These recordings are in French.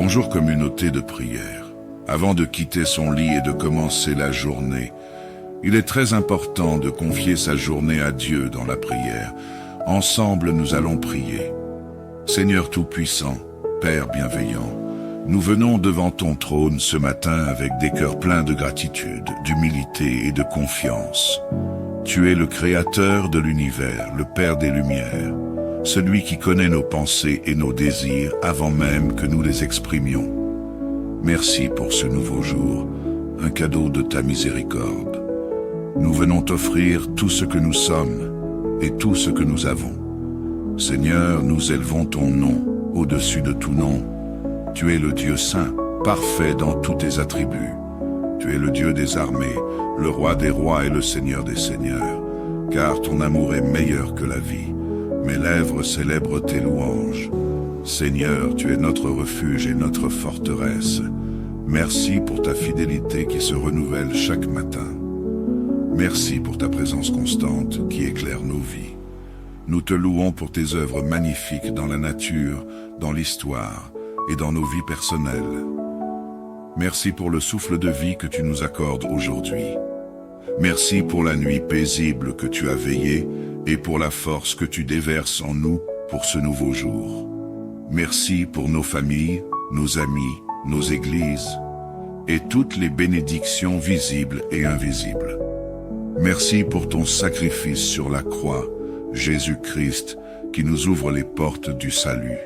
Bonjour communauté de prière. Avant de quitter son lit et de commencer la journée, il est très important de confier sa journée à Dieu dans la prière. Ensemble, nous allons prier. Seigneur Tout-Puissant, Père bienveillant, nous venons devant ton trône ce matin avec des cœurs pleins de gratitude, d'humilité et de confiance. Tu es le Créateur de l'univers, le Père des Lumières, celui qui connaît nos pensées et nos désirs avant même que nous les exprimions. Merci pour ce nouveau jour, un cadeau de ta miséricorde. Nous venons t'offrir tout ce que nous sommes et tout ce que nous avons. Seigneur, nous élevons ton nom au-dessus de tout nom. Tu es le Dieu saint, parfait dans tous tes attributs. Tu es le Dieu des armées, le roi des rois et le Seigneur des seigneurs. Car ton amour est meilleur que la vie. Mes lèvres célèbrent tes louanges. Seigneur, tu es notre refuge et notre forteresse. Merci pour ta fidélité qui se renouvelle chaque matin. Merci pour ta présence constante qui éclaire nos vies. Nous te louons pour tes œuvres magnifiques dans la nature, dans l'histoire et dans nos vies personnelles. Merci pour le souffle de vie que tu nous accordes aujourd'hui. Merci pour la nuit paisible que tu as veillée et pour la force que tu déverses en nous pour ce nouveau jour. Merci pour nos familles, nos amis, nos églises et toutes les bénédictions visibles et invisibles. Merci pour ton sacrifice sur la croix, Jésus-Christ, qui nous ouvre les portes du salut.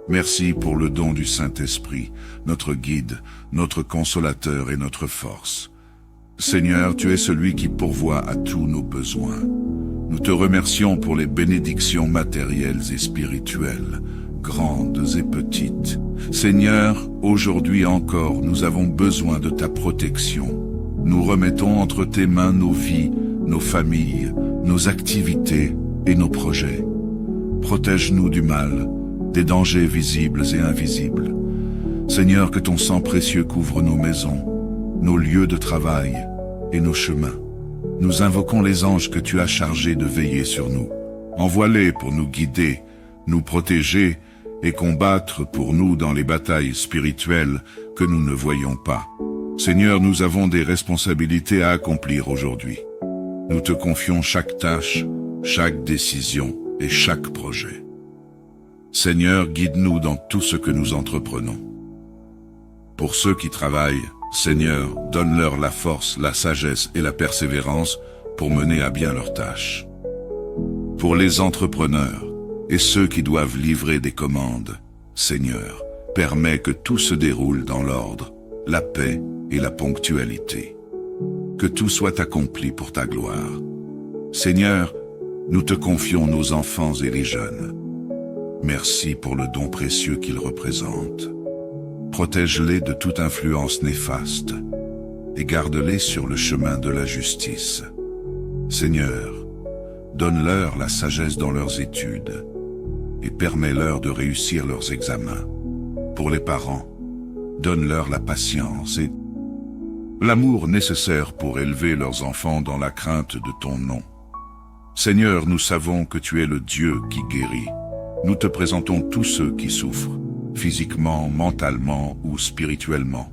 Merci pour le don du Saint-Esprit, notre guide, notre consolateur et notre force. Seigneur, tu es celui qui pourvoit à tous nos besoins. Nous te remercions pour les bénédictions matérielles et spirituelles, grandes et petites. Seigneur, aujourd'hui encore, nous avons besoin de ta protection. Nous remettons entre tes mains nos vies, nos familles, nos activités et nos projets. Protège-nous du mal, des dangers visibles et invisibles. Seigneur, que ton sang précieux couvre nos maisons, nos lieux de travail et nos chemins. Nous invoquons les anges que tu as chargés de veiller sur nous. Envoie-les pour nous guider, nous protéger et combattre pour nous dans les batailles spirituelles que nous ne voyons pas. Seigneur, nous avons des responsabilités à accomplir aujourd'hui. Nous te confions chaque tâche, chaque décision et chaque projet. Seigneur, guide-nous dans tout ce que nous entreprenons. Pour ceux qui travaillent, Seigneur, donne-leur la force, la sagesse et la persévérance pour mener à bien leurs tâches. Pour les entrepreneurs et ceux qui doivent livrer des commandes, Seigneur, permets que tout se déroule dans l'ordre, la paix et la ponctualité. Que tout soit accompli pour ta gloire. Seigneur, nous te confions nos enfants et les jeunes. Merci pour le don précieux qu'ils représentent. Protège-les de toute influence néfaste et garde-les sur le chemin de la justice. Seigneur, donne-leur la sagesse dans leurs études et permets-leur de réussir leurs examens. Pour les parents, donne-leur la patience et l'amour nécessaire pour élever leurs enfants dans la crainte de ton nom. Seigneur, nous savons que tu es le Dieu qui guérit. Nous te présentons tous ceux qui souffrent, physiquement, mentalement ou spirituellement.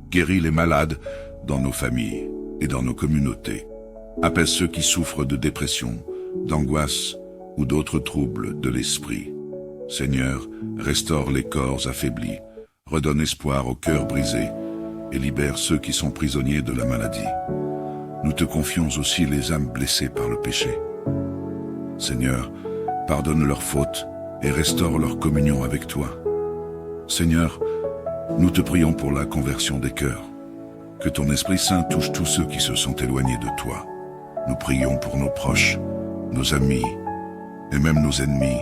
Guéris les malades dans nos familles et dans nos communautés. Apaise ceux qui souffrent de dépression, d'angoisse ou d'autres troubles de l'esprit. Seigneur, restaure les corps affaiblis, redonne espoir aux cœurs brisés et libère ceux qui sont prisonniers de la maladie. Nous te confions aussi les âmes blessées par le péché. Seigneur, pardonne leurs fautes et restaure leur communion avec toi. Seigneur, nous te prions pour la conversion des cœurs. Que ton Esprit Saint touche tous ceux qui se sont éloignés de toi. Nous prions pour nos proches, nos amis et même nos ennemis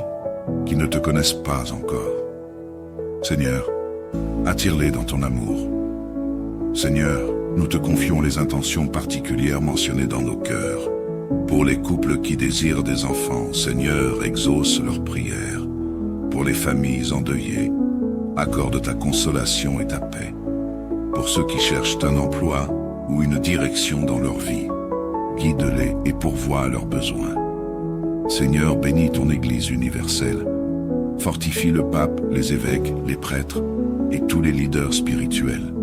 qui ne te connaissent pas encore. Seigneur, attire-les dans ton amour. Seigneur, nous te confions les intentions particulières mentionnées dans nos cœurs. Pour les couples qui désirent des enfants, Seigneur, exauce leurs prières. Pour les familles endeuillées, accorde ta consolation et ta paix. Pour ceux qui cherchent un emploi ou une direction dans leur vie, guide-les et pourvois à leurs besoins. Seigneur, bénis ton Église universelle. Fortifie le pape, les évêques, les prêtres et tous les leaders spirituels.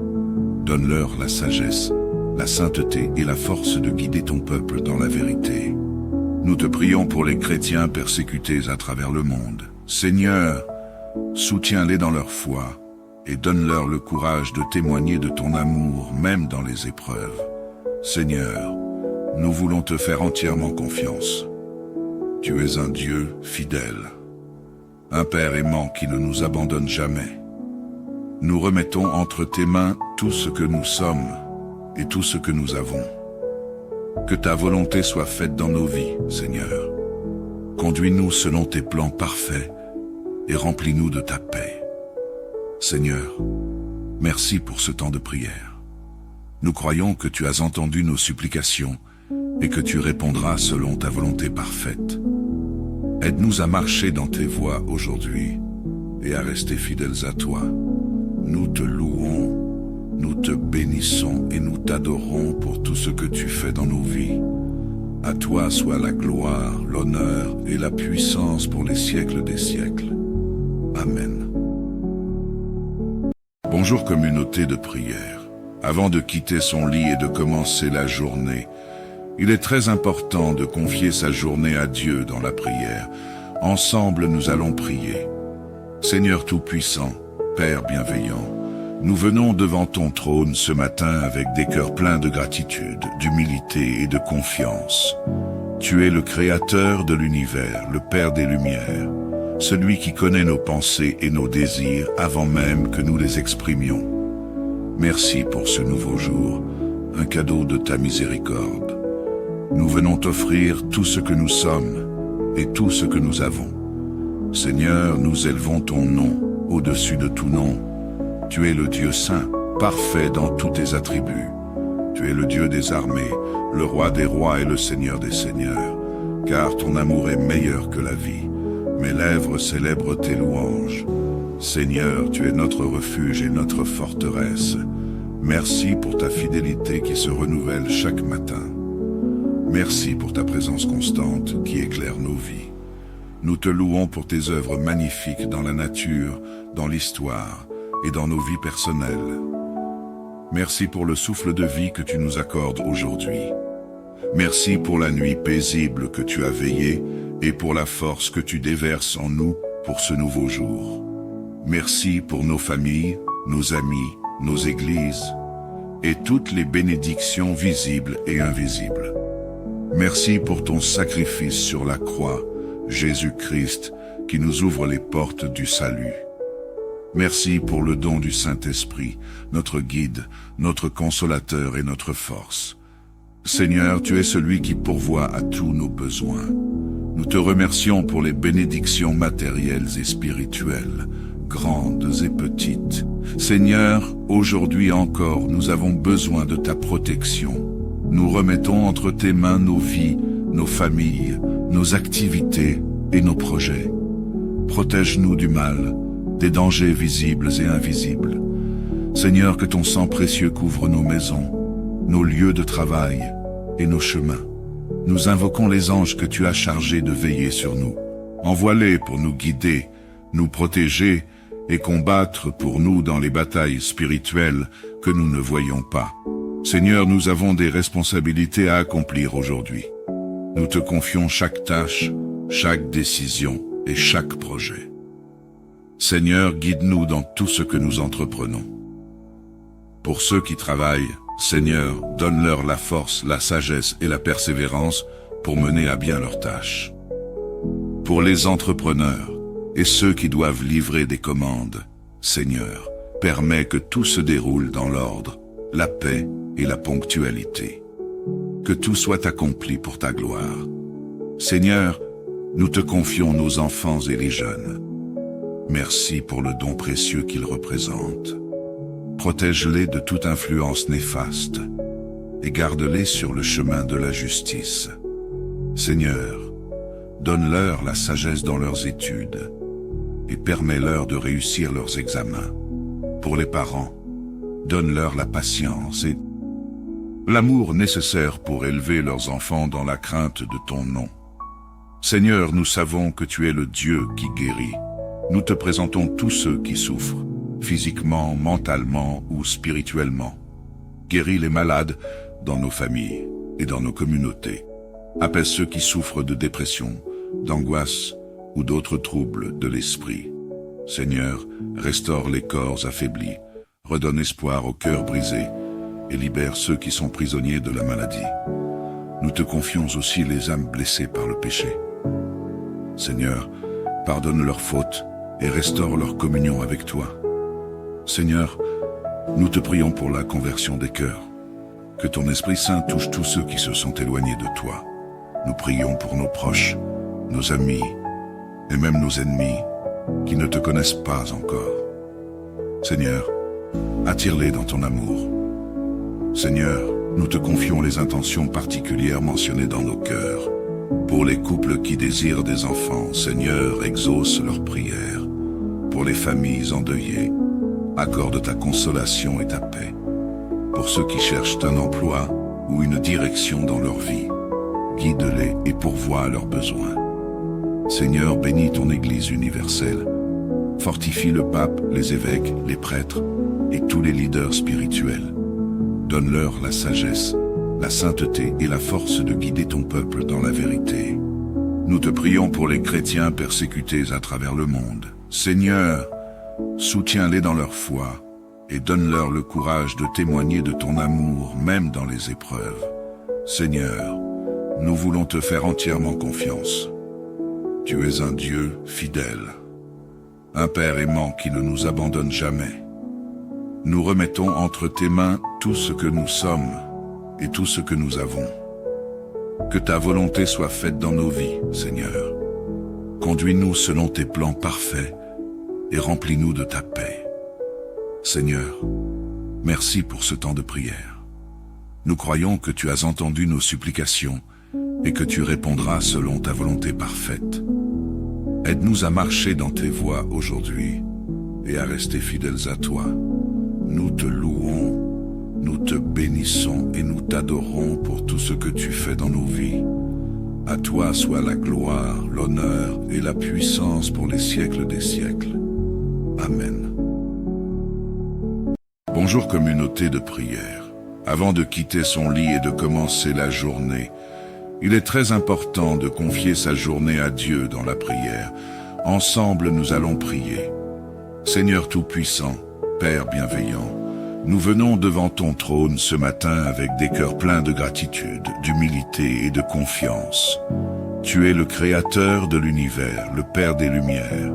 Donne-leur la sagesse, la sainteté et la force de guider ton peuple dans la vérité. Nous te prions pour les chrétiens persécutés à travers le monde. Seigneur, soutiens-les dans leur foi et donne-leur le courage de témoigner de ton amour même dans les épreuves. Seigneur, nous voulons te faire entièrement confiance. Tu es un Dieu fidèle, un Père aimant qui ne nous abandonne jamais. Nous remettons entre tes mains tout ce que nous sommes et tout ce que nous avons. Que ta volonté soit faite dans nos vies, Seigneur. Conduis-nous selon tes plans parfaits et remplis-nous de ta paix. Seigneur, merci pour ce temps de prière. Nous croyons que tu as entendu nos supplications et que tu répondras selon ta volonté parfaite. Aide-nous à marcher dans tes voies aujourd'hui et à rester fidèles à toi. Nous te louons, nous te bénissons et nous t'adorons pour tout ce que tu fais dans nos vies. À toi soit la gloire, l'honneur et la puissance pour les siècles des siècles. Amen. Bonjour communauté de prière. Avant de quitter son lit et de commencer la journée, il est très important de confier sa journée à Dieu dans la prière. Ensemble, nous allons prier. Seigneur Tout-Puissant, Père bienveillant, nous venons devant ton trône ce matin avec des cœurs pleins de gratitude, d'humilité et de confiance. Tu es le Créateur de l'univers, le Père des Lumières, celui qui connaît nos pensées et nos désirs avant même que nous les exprimions. Merci pour ce nouveau jour, un cadeau de ta miséricorde. Nous venons t'offrir tout ce que nous sommes et tout ce que nous avons. Seigneur, nous élevons ton nom au-dessus de tout nom. Tu es le Dieu saint, parfait dans tous tes attributs. Tu es le Dieu des armées, le Roi des rois et le Seigneur des seigneurs. Car ton amour est meilleur que la vie. Mes lèvres célèbrent tes louanges. Seigneur, tu es notre refuge et notre forteresse. Merci pour ta fidélité qui se renouvelle chaque matin. Merci pour ta présence constante qui éclaire nos vies. Nous te louons pour tes œuvres magnifiques dans la nature, dans l'histoire et dans nos vies personnelles. Merci pour le souffle de vie que tu nous accordes aujourd'hui. Merci pour la nuit paisible que tu as veillée et pour la force que tu déverses en nous pour ce nouveau jour. Merci pour nos familles, nos amis, nos églises et toutes les bénédictions visibles et invisibles. Merci pour ton sacrifice sur la croix, Jésus-Christ, qui nous ouvre les portes du salut. Merci pour le don du Saint-Esprit, notre guide, notre consolateur et notre force. Seigneur, tu es celui qui pourvoit à tous nos besoins. Nous te remercions pour les bénédictions matérielles et spirituelles, grandes et petites. Seigneur, aujourd'hui encore, nous avons besoin de ta protection. Nous remettons entre tes mains nos vies, nos familles, nos activités et nos projets. Protège-nous du mal, des dangers visibles et invisibles. Seigneur, que ton sang précieux couvre nos maisons, nos lieux de travail et nos chemins. Nous invoquons les anges que tu as chargés de veiller sur nous. Envoie-les pour nous guider, nous protéger et combattre pour nous dans les batailles spirituelles que nous ne voyons pas. Seigneur, nous avons des responsabilités à accomplir aujourd'hui. Nous te confions chaque tâche, chaque décision et chaque projet. Seigneur, guide-nous dans tout ce que nous entreprenons. Pour ceux qui travaillent, Seigneur, donne-leur la force, la sagesse et la persévérance pour mener à bien leurs tâches. Pour les entrepreneurs et ceux qui doivent livrer des commandes, Seigneur, permets que tout se déroule dans l'ordre, la paix et la ponctualité. Que tout soit accompli pour ta gloire. Seigneur, nous te confions nos enfants et les jeunes. Merci pour le don précieux qu'ils représentent. Protège-les de toute influence néfaste et garde-les sur le chemin de la justice. Seigneur, donne-leur la sagesse dans leurs études et permets-leur de réussir leurs examens. Pour les parents, donne-leur la patience et l'amour nécessaire pour élever leurs enfants dans la crainte de ton nom. Seigneur, nous savons que tu es le Dieu qui guérit. Nous te présentons tous ceux qui souffrent, physiquement, mentalement ou spirituellement. Guéris les malades dans nos familles et dans nos communautés. Apaise ceux qui souffrent de dépression, d'angoisse ou d'autres troubles de l'esprit. Seigneur, restaure les corps affaiblis, redonne espoir aux cœurs brisés et libère ceux qui sont prisonniers de la maladie. Nous te confions aussi les âmes blessées par le péché. Seigneur, pardonne leurs fautes et restaure leur communion avec toi. Seigneur, nous te prions pour la conversion des cœurs. Que ton Esprit Saint touche tous ceux qui se sont éloignés de toi. Nous prions pour nos proches, nos amis et même nos ennemis qui ne te connaissent pas encore. Seigneur, attire-les dans ton amour. Seigneur, nous te confions les intentions particulières mentionnées dans nos cœurs. Pour les couples qui désirent des enfants, Seigneur, exauce leurs prières. Pour les familles endeuillées, accorde ta consolation et ta paix. Pour ceux qui cherchent un emploi ou une direction dans leur vie, guide-les et pourvois à leurs besoins. Seigneur, bénis ton Église universelle. Fortifie le pape, les évêques, les prêtres et tous les leaders spirituels. Donne-leur la sagesse, la sainteté et la force de guider ton peuple dans la vérité. Nous te prions pour les chrétiens persécutés à travers le monde. Seigneur, soutiens-les dans leur foi et donne-leur le courage de témoigner de ton amour même dans les épreuves. Seigneur, nous voulons te faire entièrement confiance. Tu es un Dieu fidèle, un Père aimant qui ne nous abandonne jamais. Nous remettons entre tes mains tout ce que nous sommes et tout ce que nous avons. Que ta volonté soit faite dans nos vies, Seigneur. Conduis-nous selon tes plans parfaits et remplis-nous de ta paix. Seigneur, merci pour ce temps de prière. Nous croyons que tu as entendu nos supplications et que tu répondras selon ta volonté parfaite. Aide-nous à marcher dans tes voies aujourd'hui et à rester fidèles à toi. Nous te louons, nous te bénissons et nous t'adorons pour tout ce que tu fais dans nos vies. À toi soit la gloire, l'honneur et la puissance pour les siècles des siècles. Amen. Bonjour communauté de prière. Avant de quitter son lit et de commencer la journée, il est très important de confier sa journée à Dieu dans la prière. Ensemble, nous allons prier. Seigneur Tout-Puissant, Père bienveillant, nous venons devant ton trône ce matin avec des cœurs pleins de gratitude, d'humilité et de confiance. Tu es le Créateur de l'univers, le Père des Lumières,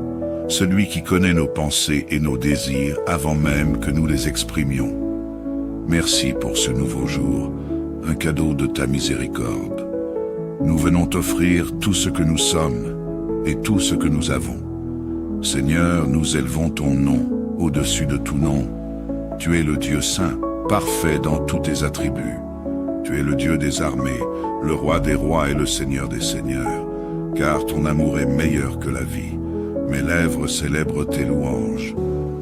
celui qui connaît nos pensées et nos désirs avant même que nous les exprimions. Merci pour ce nouveau jour, un cadeau de ta miséricorde. Nous venons t'offrir tout ce que nous sommes et tout ce que nous avons. Seigneur, nous élevons ton nom au-dessus de tout nom. Tu es le Dieu saint, parfait dans tous tes attributs. Tu es le Dieu des armées, le roi des rois et le Seigneur des seigneurs, car ton amour est meilleur que la vie. Mes lèvres célèbrent tes louanges.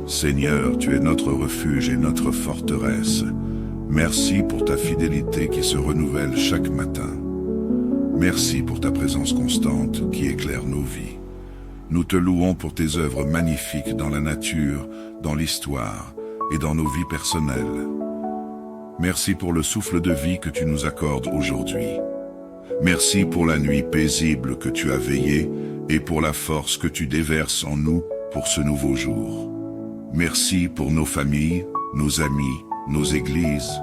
Seigneur, tu es notre refuge et notre forteresse. Merci pour ta fidélité qui se renouvelle chaque matin. Merci pour ta présence constante qui éclaire nos vies. Nous te louons pour tes œuvres magnifiques dans la nature, dans l'histoire et dans nos vies personnelles. Merci pour le souffle de vie que tu nous accordes aujourd'hui. Merci pour la nuit paisible que tu as veillée et pour la force que tu déverses en nous pour ce nouveau jour. Merci pour nos familles, nos amis, nos églises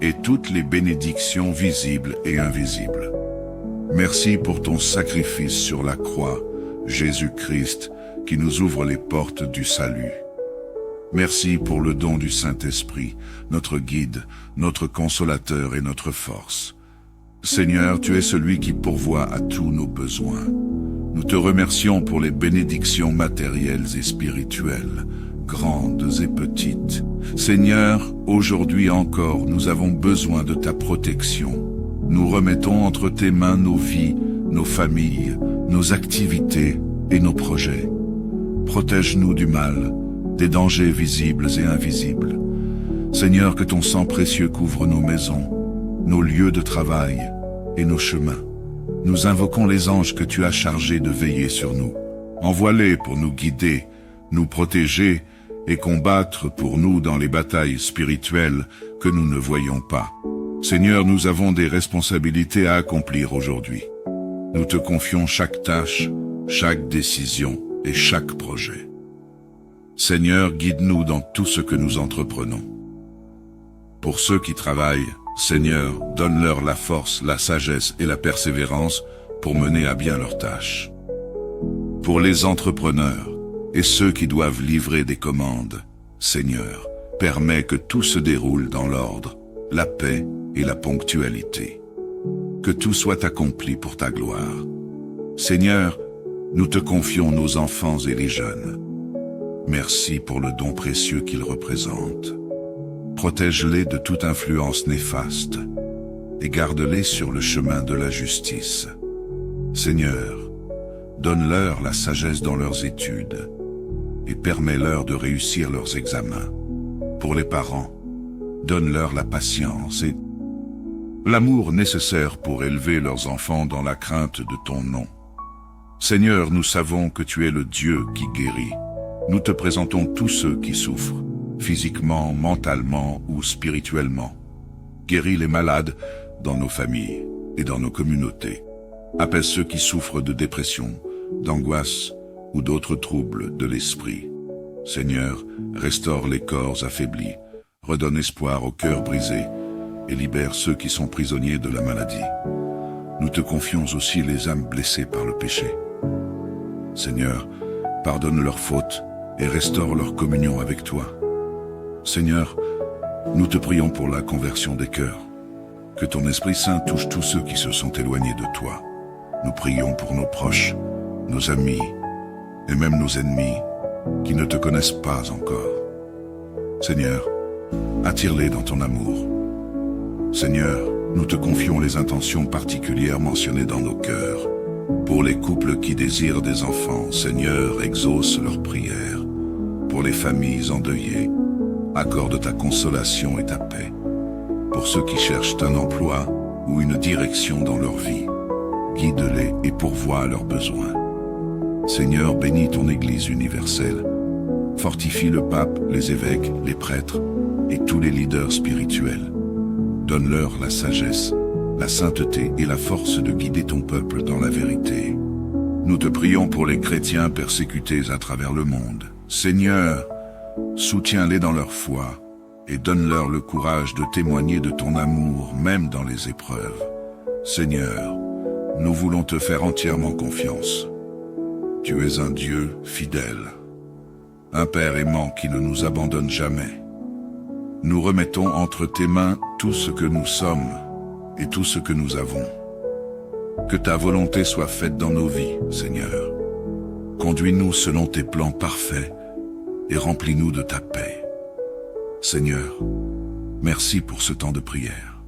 et toutes les bénédictions visibles et invisibles. Merci pour ton sacrifice sur la croix, Jésus-Christ, qui nous ouvre les portes du salut. Merci pour le don du Saint-Esprit, notre guide, notre consolateur et notre force. Seigneur, tu es celui qui pourvoit à tous nos besoins. Nous te remercions pour les bénédictions matérielles et spirituelles, grandes et petites. Seigneur, aujourd'hui encore, nous avons besoin de ta protection. Nous remettons entre tes mains nos vies, nos familles, nos activités et nos projets. Protège-nous du mal, des dangers visibles et invisibles. Seigneur, que ton sang précieux couvre nos maisons, nos lieux de travail et nos chemins. Nous invoquons les anges que tu as chargés de veiller sur nous. Envoie-les pour nous guider, nous protéger et combattre pour nous dans les batailles spirituelles que nous ne voyons pas. Seigneur, nous avons des responsabilités à accomplir aujourd'hui. Nous te confions chaque tâche, chaque décision et chaque projet. Seigneur, guide-nous dans tout ce que nous entreprenons. Pour ceux qui travaillent, Seigneur, donne-leur la force, la sagesse et la persévérance pour mener à bien leurs tâches. Pour les entrepreneurs et ceux qui doivent livrer des commandes, Seigneur, permets que tout se déroule dans l'ordre, la paix et la ponctualité. Que tout soit accompli pour ta gloire. Seigneur, nous te confions nos enfants et les jeunes. Merci pour le don précieux qu'ils représentent. Protège-les de toute influence néfaste et garde-les sur le chemin de la justice. Seigneur, donne-leur la sagesse dans leurs études et permets-leur de réussir leurs examens. Pour les parents, donne-leur la patience et l'amour nécessaire pour élever leurs enfants dans la crainte de ton nom. Seigneur, nous savons que tu es le Dieu qui guérit. Nous te présentons tous ceux qui souffrent, physiquement, mentalement ou spirituellement. Guéris les malades dans nos familles et dans nos communautés. Apaise ceux qui souffrent de dépression, d'angoisse ou d'autres troubles de l'esprit. Seigneur, restaure les corps affaiblis, redonne espoir aux cœurs brisés et libère ceux qui sont prisonniers de la maladie. Nous te confions aussi les âmes blessées par le péché. Seigneur, pardonne leurs fautes et restaure leur communion avec toi. Seigneur, nous te prions pour la conversion des cœurs. Que ton Esprit Saint touche tous ceux qui se sont éloignés de toi. Nous prions pour nos proches, nos amis et même nos ennemis qui ne te connaissent pas encore. Seigneur, attire-les dans ton amour. Seigneur, nous te confions les intentions particulières mentionnées dans nos cœurs. Pour les couples qui désirent des enfants, Seigneur, exauce leurs prières. Pour les familles endeuillées, accorde ta consolation et ta paix. Pour ceux qui cherchent un emploi ou une direction dans leur vie, guide-les et pourvois à leurs besoins. Seigneur, bénis ton Église universelle. Fortifie le pape, les évêques, les prêtres et tous les leaders spirituels. Donne-leur la sagesse, la sainteté et la force de guider ton peuple dans la vérité. Nous te prions pour les chrétiens persécutés à travers le monde. Seigneur, soutiens-les dans leur foi et donne-leur le courage de témoigner de ton amour même dans les épreuves. Seigneur, nous voulons te faire entièrement confiance. Tu es un Dieu fidèle, un Père aimant qui ne nous abandonne jamais. Nous remettons entre tes mains tout ce que nous sommes et tout ce que nous avons. Que ta volonté soit faite dans nos vies, Seigneur. Conduis-nous selon tes plans parfaits et remplis-nous de ta paix. Seigneur, merci pour ce temps de prière.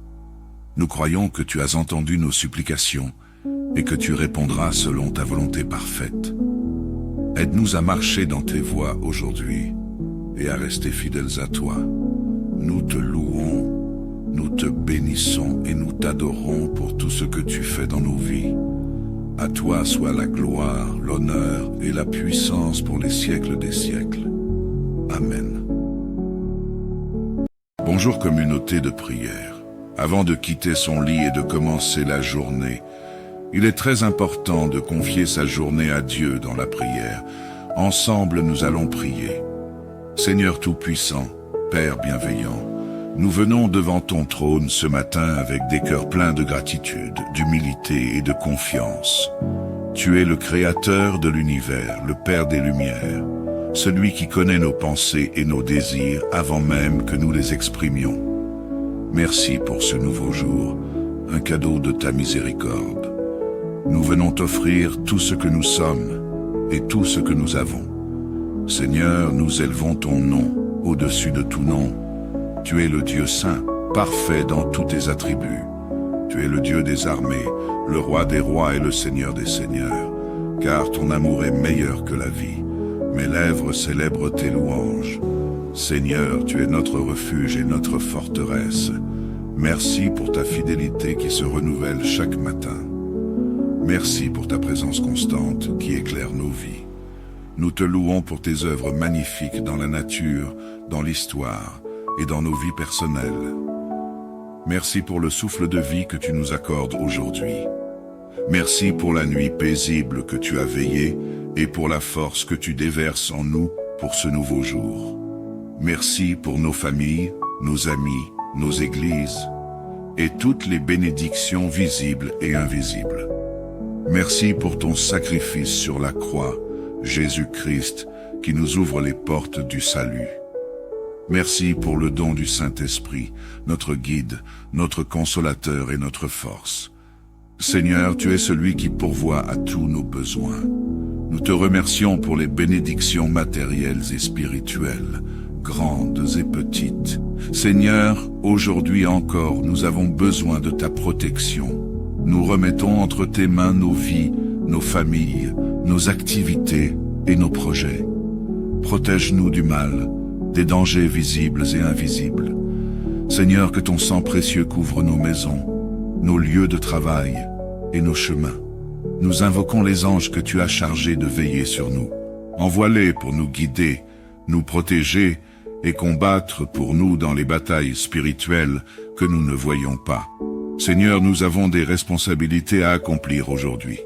Nous croyons que tu as entendu nos supplications et que tu répondras selon ta volonté parfaite. Aide-nous à marcher dans tes voies aujourd'hui et à rester fidèles à toi. Nous te louons, nous te bénissons et nous t'adorons pour tout ce que tu fais dans nos vies. À toi soit la gloire, l'honneur et la puissance pour les siècles des siècles. Amen. Bonjour communauté de prière. Avant de quitter son lit et de commencer la journée, il est très important de confier sa journée à Dieu dans la prière. Ensemble, nous allons prier. Seigneur Tout-Puissant, Père bienveillant, nous venons devant ton trône ce matin avec des cœurs pleins de gratitude, d'humilité et de confiance. Tu es le Créateur de l'univers, le Père des Lumières, celui qui connaît nos pensées et nos désirs avant même que nous les exprimions. Merci pour ce nouveau jour, un cadeau de ta miséricorde. Nous venons t'offrir tout ce que nous sommes et tout ce que nous avons. Seigneur, nous élevons ton nom au-dessus de tout nom. Tu es le Dieu saint, parfait dans tous tes attributs. Tu es le Dieu des armées, le roi des rois et le Seigneur des seigneurs. Car ton amour est meilleur que la vie. Mes lèvres célèbrent tes louanges. Seigneur, tu es notre refuge et notre forteresse. Merci pour ta fidélité qui se renouvelle chaque matin. Merci pour ta présence constante qui éclaire nos vies. Nous te louons pour tes œuvres magnifiques dans la nature, dans l'histoire et dans nos vies personnelles. Merci pour le souffle de vie que tu nous accordes aujourd'hui. Merci pour la nuit paisible que tu as veillée et pour la force que tu déverses en nous pour ce nouveau jour. Merci pour nos familles, nos amis, nos églises et toutes les bénédictions visibles et invisibles. Merci pour ton sacrifice sur la croix, Jésus-Christ, qui nous ouvre les portes du salut. Merci pour le don du Saint-Esprit, notre guide, notre consolateur et notre force. Seigneur, tu es celui qui pourvoit à tous nos besoins. Nous te remercions pour les bénédictions matérielles et spirituelles, grandes et petites. Seigneur, aujourd'hui encore, nous avons besoin de ta protection. Nous remettons entre tes mains nos vies, nos familles, nos activités et nos projets. Protège-nous du mal, des dangers visibles et invisibles. Seigneur, que ton sang précieux couvre nos maisons, nos lieux de travail et nos chemins. Nous invoquons les anges que tu as chargés de veiller sur nous. Envoie-les pour nous guider, nous protéger et combattre pour nous dans les batailles spirituelles que nous ne voyons pas. Seigneur, nous avons des responsabilités à accomplir aujourd'hui.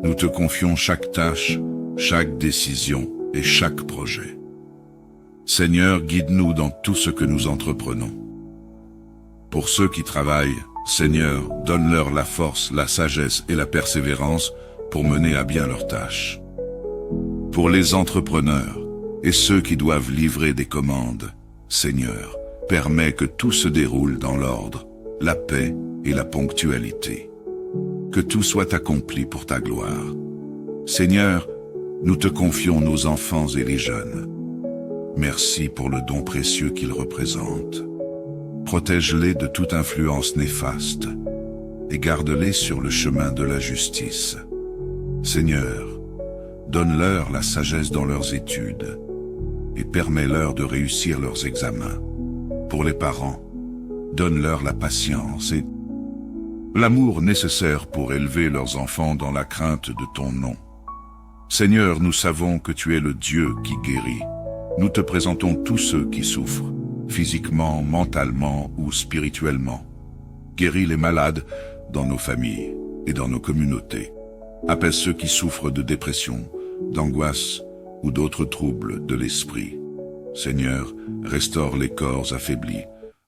Nous te confions chaque tâche, chaque décision et chaque projet. Seigneur, guide-nous dans tout ce que nous entreprenons. Pour ceux qui travaillent, Seigneur, donne-leur la force, la sagesse et la persévérance pour mener à bien leurs tâches. Pour les entrepreneurs et ceux qui doivent livrer des commandes, Seigneur, permets que tout se déroule dans l'ordre, la paix et la ponctualité. Que tout soit accompli pour ta gloire. Seigneur, nous te confions nos enfants et les jeunes. Merci pour le don précieux qu'ils représentent. Protège-les de toute influence néfaste et garde-les sur le chemin de la justice. Seigneur, donne-leur la sagesse dans leurs études et permets-leur de réussir leurs examens. Pour les parents, donne-leur la patience et l'amour nécessaire pour élever leurs enfants dans la crainte de ton nom. Seigneur, nous savons que tu es le Dieu qui guérit. Nous te présentons tous ceux qui souffrent, physiquement, mentalement ou spirituellement. Guéris les malades dans nos familles et dans nos communautés. Apaise ceux qui souffrent de dépression, d'angoisse ou d'autres troubles de l'esprit. Seigneur, restaure les corps affaiblis,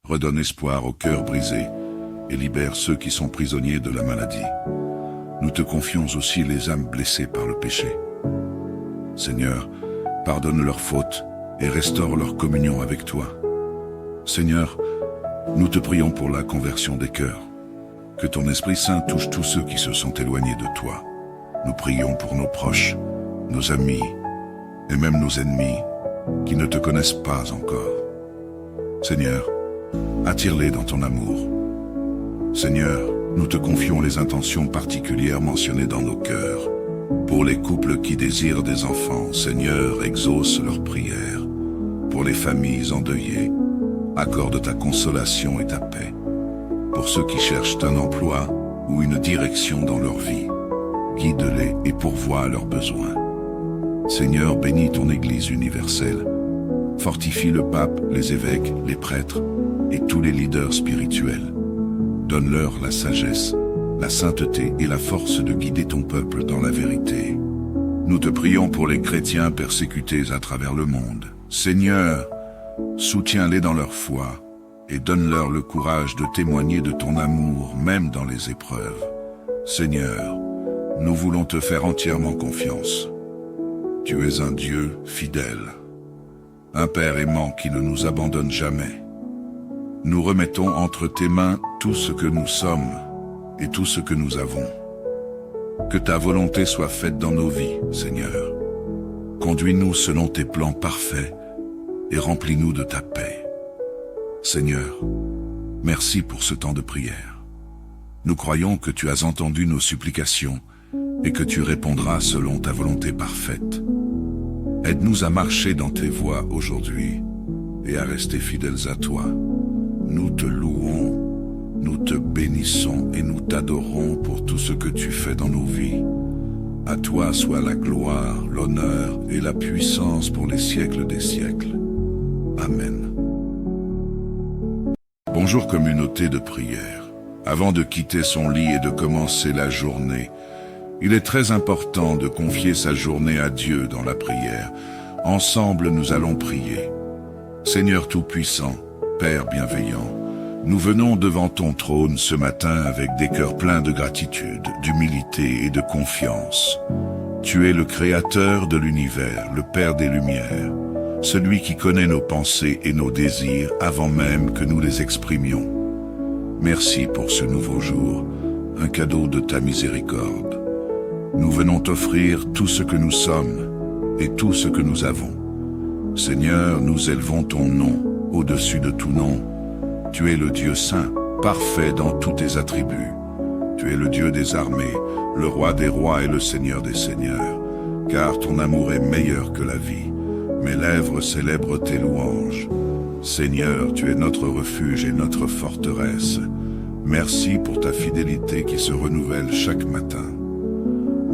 redonne espoir aux cœurs brisés et libère ceux qui sont prisonniers de la maladie. Nous te confions aussi les âmes blessées par le péché. Seigneur, pardonne leurs fautes et restaure leur communion avec toi. Seigneur, nous te prions pour la conversion des cœurs. Que ton Esprit Saint touche tous ceux qui se sont éloignés de toi. Nous prions pour nos proches, nos amis et même nos ennemis qui ne te connaissent pas encore. Seigneur, attire-les dans ton amour. Seigneur, nous te confions les intentions particulières mentionnées dans nos cœurs. Pour les couples qui désirent des enfants, Seigneur, exauce leurs prières. Pour les familles endeuillées, accorde ta consolation et ta paix. Pour ceux qui cherchent un emploi ou une direction dans leur vie, guide-les et pourvois à leurs besoins. Seigneur, bénis ton Église universelle. Fortifie le pape, les évêques, les prêtres et tous les leaders spirituels. Donne-leur la sagesse, la sainteté et la force de guider ton peuple dans la vérité. Nous te prions pour les chrétiens persécutés à travers le monde. Seigneur, soutiens-les dans leur foi et donne-leur le courage de témoigner de ton amour même dans les épreuves. Seigneur, nous voulons te faire entièrement confiance. Tu es un Dieu fidèle, un Père aimant qui ne nous abandonne jamais. Nous remettons entre tes mains tout ce que nous sommes et tout ce que nous avons. Que ta volonté soit faite dans nos vies, Seigneur. Conduis-nous selon tes plans parfaits et remplis-nous de ta paix. Seigneur, merci pour ce temps de prière. Nous croyons que tu as entendu nos supplications et que tu répondras selon ta volonté parfaite. Aide-nous à marcher dans tes voies aujourd'hui et à rester fidèles à toi. Nous te louons, nous te bénissons et nous t'adorons pour tout ce que tu fais dans nos vies. À toi soit la gloire, l'honneur et la puissance pour les siècles des siècles. Amen. Bonjour communauté de prière. Avant de quitter son lit et de commencer la journée, il est très important de confier sa journée à Dieu dans la prière. Ensemble, nous allons prier. Seigneur Tout-Puissant, Père bienveillant, nous venons devant ton trône ce matin avec des cœurs pleins de gratitude, d'humilité et de confiance. Tu es le Créateur de l'univers, le Père des Lumières, celui qui connaît nos pensées et nos désirs avant même que nous les exprimions. Merci pour ce nouveau jour, un cadeau de ta miséricorde. Nous venons t'offrir tout ce que nous sommes et tout ce que nous avons. Seigneur, nous élevons ton nom au-dessus de tout nom. Tu es le Dieu saint, parfait dans tous tes attributs. Tu es le Dieu des armées, le roi des rois et le Seigneur des seigneurs. Car ton amour est meilleur que la vie. Mes lèvres célèbrent tes louanges. Seigneur, tu es notre refuge et notre forteresse. Merci pour ta fidélité qui se renouvelle chaque matin.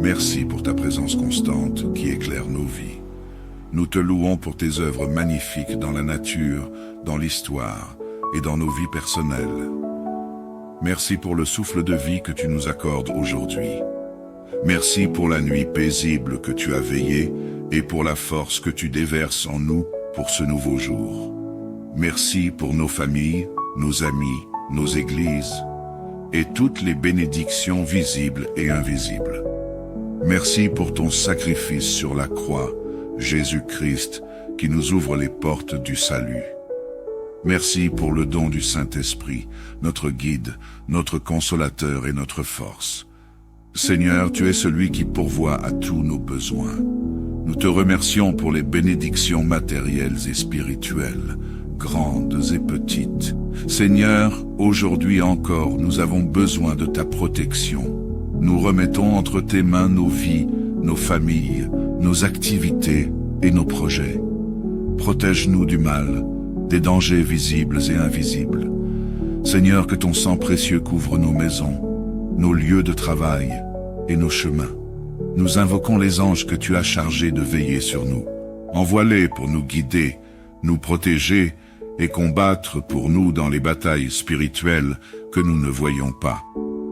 Merci pour ta présence constante qui éclaire nos vies. Nous te louons pour tes œuvres magnifiques dans la nature, dans l'histoire et dans nos vies personnelles. Merci pour le souffle de vie que tu nous accordes aujourd'hui. Merci pour la nuit paisible que tu as veillée et pour la force que tu déverses en nous pour ce nouveau jour. Merci pour nos familles, nos amis, nos églises et toutes les bénédictions visibles et invisibles. Merci pour ton sacrifice sur la croix, Jésus-Christ, qui nous ouvre les portes du salut. Merci pour le don du Saint-Esprit, notre guide, notre consolateur et notre force. Seigneur, tu es celui qui pourvoit à tous nos besoins. Nous te remercions pour les bénédictions matérielles et spirituelles, grandes et petites. Seigneur, aujourd'hui encore, nous avons besoin de ta protection. Nous remettons entre tes mains nos vies, nos familles, nos activités et nos projets. Protège-nous du mal, des dangers visibles et invisibles. Seigneur, que ton sang précieux couvre nos maisons, nos lieux de travail et nos chemins. Nous invoquons les anges que tu as chargés de veiller sur nous. Envoie-les pour nous guider, nous protéger et combattre pour nous dans les batailles spirituelles que nous ne voyons pas.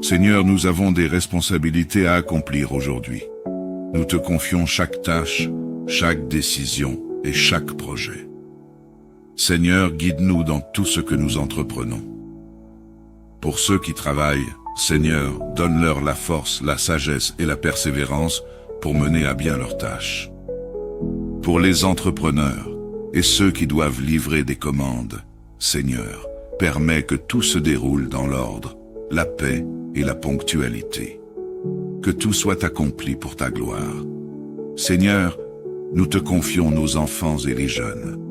Seigneur, nous avons des responsabilités à accomplir aujourd'hui. Nous te confions chaque tâche, chaque décision et chaque projet. Seigneur, guide-nous dans tout ce que nous entreprenons. Pour ceux qui travaillent, Seigneur, donne-leur la force, la sagesse et la persévérance pour mener à bien leurs tâches. Pour les entrepreneurs et ceux qui doivent livrer des commandes, Seigneur, permets que tout se déroule dans l'ordre, la paix et la ponctualité. Que tout soit accompli pour ta gloire. Seigneur, nous te confions nos enfants et les jeunes.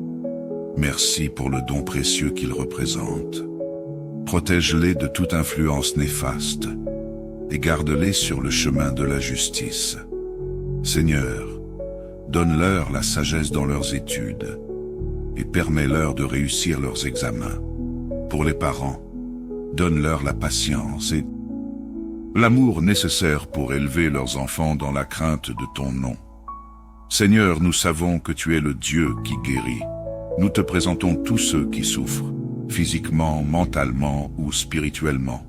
Merci pour le don précieux qu'ils représentent. Protège-les de toute influence néfaste et garde-les sur le chemin de la justice. Seigneur, donne-leur la sagesse dans leurs études et permets-leur de réussir leurs examens. Pour les parents, donne-leur la patience et l'amour nécessaire pour élever leurs enfants dans la crainte de ton nom. Seigneur, nous savons que tu es le Dieu qui guérit. Nous te présentons tous ceux qui souffrent, physiquement, mentalement ou spirituellement.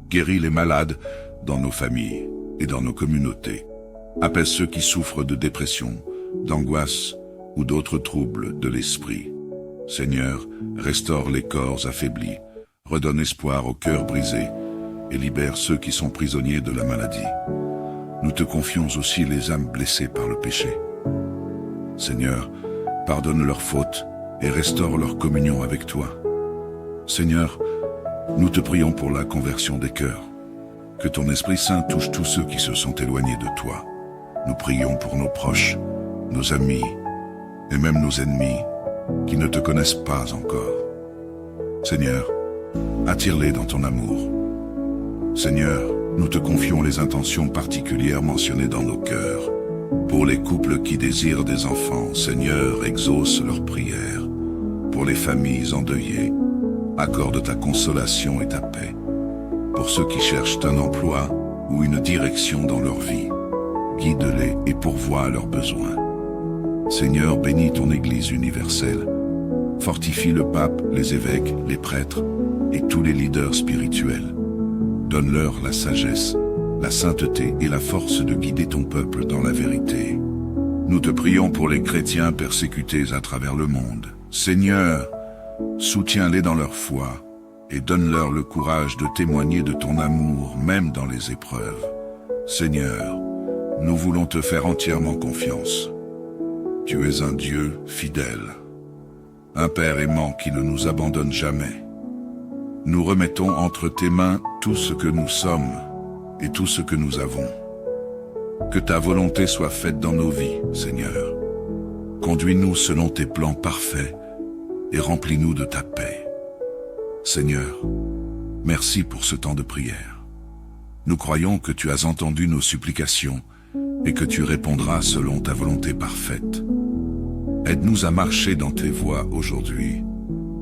Guéris les malades dans nos familles et dans nos communautés. Apaise ceux qui souffrent de dépression, d'angoisse ou d'autres troubles de l'esprit. Seigneur, restaure les corps affaiblis, redonne espoir aux cœurs brisés et libère ceux qui sont prisonniers de la maladie. Nous te confions aussi les âmes blessées par le péché. Seigneur, pardonne leurs fautes et restaure leur communion avec toi. Seigneur, nous te prions pour la conversion des cœurs. Que ton Esprit Saint touche tous ceux qui se sont éloignés de toi. Nous prions pour nos proches, nos amis et même nos ennemis qui ne te connaissent pas encore. Seigneur, attire-les dans ton amour. Seigneur, nous te confions les intentions particulières mentionnées dans nos cœurs. Pour les couples qui désirent des enfants, Seigneur, exauce leurs prières. Pour les familles endeuillées, accorde ta consolation et ta paix. Pour ceux qui cherchent un emploi ou une direction dans leur vie, guide-les et pourvois à leurs besoins. Seigneur, bénis ton Église universelle. Fortifie le pape, les évêques, les prêtres et tous les leaders spirituels. Donne-leur la sagesse, la sainteté et la force de guider ton peuple dans la vérité. Nous te prions pour les chrétiens persécutés à travers le monde. Seigneur, soutiens-les dans leur foi et donne-leur le courage de témoigner de ton amour même dans les épreuves. Seigneur, nous voulons te faire entièrement confiance. Tu es un Dieu fidèle, un Père aimant qui ne nous abandonne jamais. Nous remettons entre tes mains tout ce que nous sommes et tout ce que nous avons. Que ta volonté soit faite dans nos vies, Seigneur. Conduis-nous selon tes plans parfaits et remplis-nous de ta paix. Seigneur, merci pour ce temps de prière. Nous croyons que tu as entendu nos supplications et que tu répondras selon ta volonté parfaite. Aide-nous à marcher dans tes voies aujourd'hui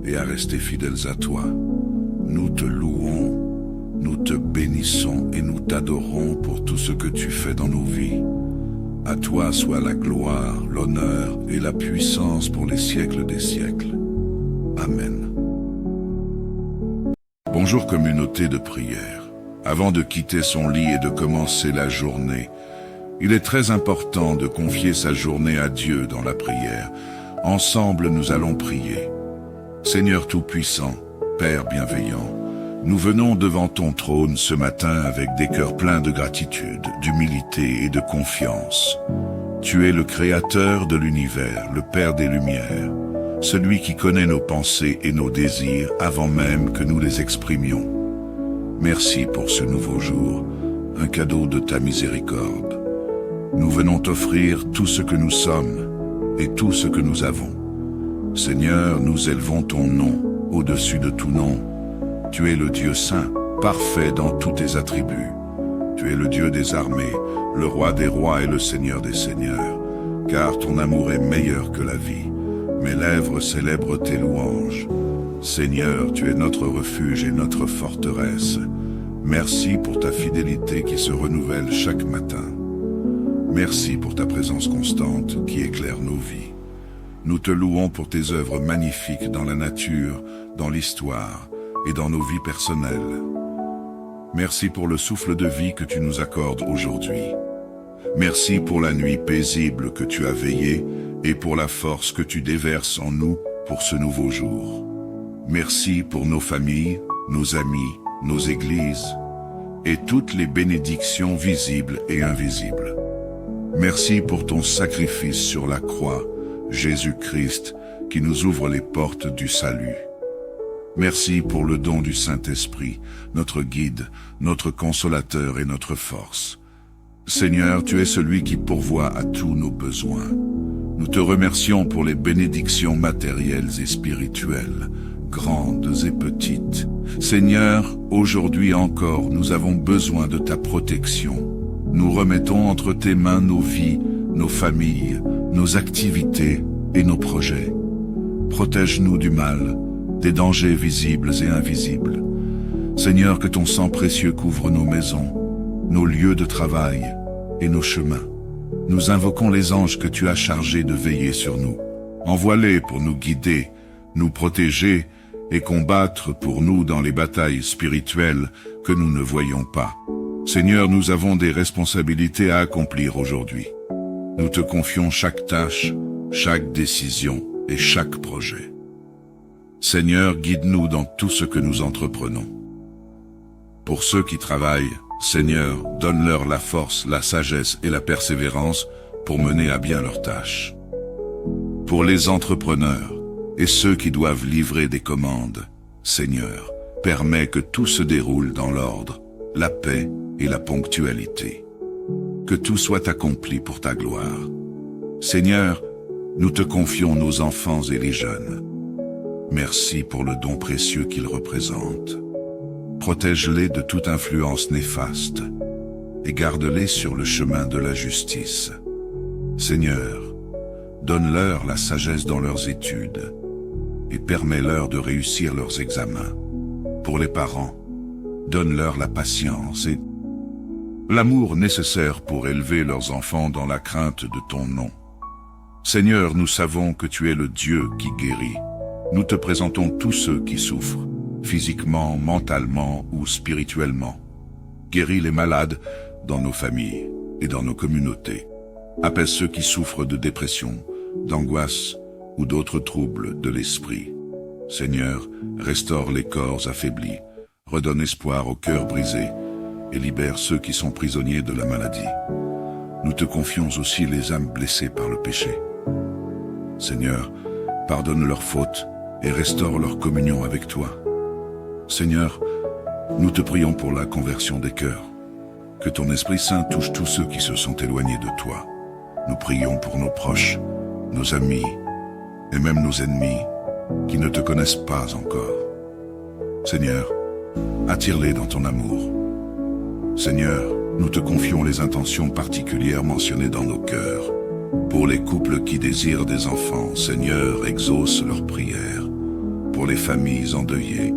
et à rester fidèles à toi. Nous te louons, nous te bénissons et nous t'adorons pour tout ce que tu fais dans nos vies. À toi soit la gloire, l'honneur et la puissance pour les siècles des siècles. Amen. Bonjour communauté de prière. Avant de quitter son lit et de commencer la journée, il est très important de confier sa journée à Dieu dans la prière. Ensemble, nous allons prier. Seigneur Tout-Puissant, Père bienveillant, nous venons devant ton trône ce matin avec des cœurs pleins de gratitude, d'humilité et de confiance. Tu es le Créateur de l'univers, le Père des Lumières, celui qui connaît nos pensées et nos désirs avant même que nous les exprimions. Merci pour ce nouveau jour, un cadeau de ta miséricorde. Nous venons t'offrir tout ce que nous sommes et tout ce que nous avons. Seigneur, nous élevons ton nom au-dessus de tout nom. Tu es le Dieu saint, parfait dans tous tes attributs. Tu es le Dieu des armées, le roi des rois et le Seigneur des seigneurs. Car ton amour est meilleur que la vie. Mes lèvres célèbrent tes louanges. Seigneur, tu es notre refuge et notre forteresse. Merci pour ta fidélité qui se renouvelle chaque matin. Merci pour ta présence constante qui éclaire nos vies. Nous te louons pour tes œuvres magnifiques dans la nature, dans l'histoire et dans nos vies personnelles. Merci pour le souffle de vie que tu nous accordes aujourd'hui. Merci pour la nuit paisible que tu as veillée et pour la force que tu déverses en nous pour ce nouveau jour. Merci pour nos familles, nos amis, nos églises et toutes les bénédictions visibles et invisibles. Merci pour ton sacrifice sur la croix, Jésus-Christ, qui nous ouvre les portes du salut. Merci pour le don du Saint-Esprit, notre guide, notre consolateur et notre force. Seigneur, tu es celui qui pourvoit à tous nos besoins. Nous te remercions pour les bénédictions matérielles et spirituelles, grandes et petites. Seigneur, aujourd'hui encore, nous avons besoin de ta protection. Nous remettons entre tes mains nos vies, nos familles, nos activités et nos projets. Protège-nous du mal, des dangers visibles et invisibles. Seigneur, que ton sang précieux couvre nos maisons, nos lieux de travail et nos chemins. Nous invoquons les anges que tu as chargés de veiller sur nous. Envoie-les pour nous guider, nous protéger et combattre pour nous dans les batailles spirituelles que nous ne voyons pas. Seigneur, nous avons des responsabilités à accomplir aujourd'hui. Nous te confions chaque tâche, chaque décision et chaque projet. Seigneur, guide-nous dans tout ce que nous entreprenons. Pour ceux qui travaillent, Seigneur, donne-leur la force, la sagesse et la persévérance pour mener à bien leurs tâches. Pour les entrepreneurs et ceux qui doivent livrer des commandes, Seigneur, permets que tout se déroule dans l'ordre, la paix et la ponctualité. Que tout soit accompli pour ta gloire. Seigneur, nous te confions nos enfants et les jeunes. Merci pour le don précieux qu'ils représentent. Protège-les de toute influence néfaste et garde-les sur le chemin de la justice. Seigneur, donne-leur la sagesse dans leurs études et permets-leur de réussir leurs examens. Pour les parents, donne-leur la patience et l'amour nécessaire pour élever leurs enfants dans la crainte de ton nom. Seigneur, nous savons que tu es le Dieu qui guérit. Nous te présentons tous ceux qui souffrent, physiquement, mentalement ou spirituellement. Guéris les malades dans nos familles et dans nos communautés. Apaise ceux qui souffrent de dépression, d'angoisse ou d'autres troubles de l'esprit. Seigneur, restaure les corps affaiblis, redonne espoir aux cœurs brisés et libère ceux qui sont prisonniers de la maladie. Nous te confions aussi les âmes blessées par le péché. Seigneur, pardonne leurs fautes et restaure leur communion avec toi. Seigneur, nous te prions pour la conversion des cœurs. Que ton Esprit Saint touche tous ceux qui se sont éloignés de toi. Nous prions pour nos proches, nos amis et même nos ennemis qui ne te connaissent pas encore. Seigneur, attire-les dans ton amour. Seigneur, nous te confions les intentions particulières mentionnées dans nos cœurs. Pour les couples qui désirent des enfants, Seigneur, exauce leurs prières. Pour les familles endeuillées,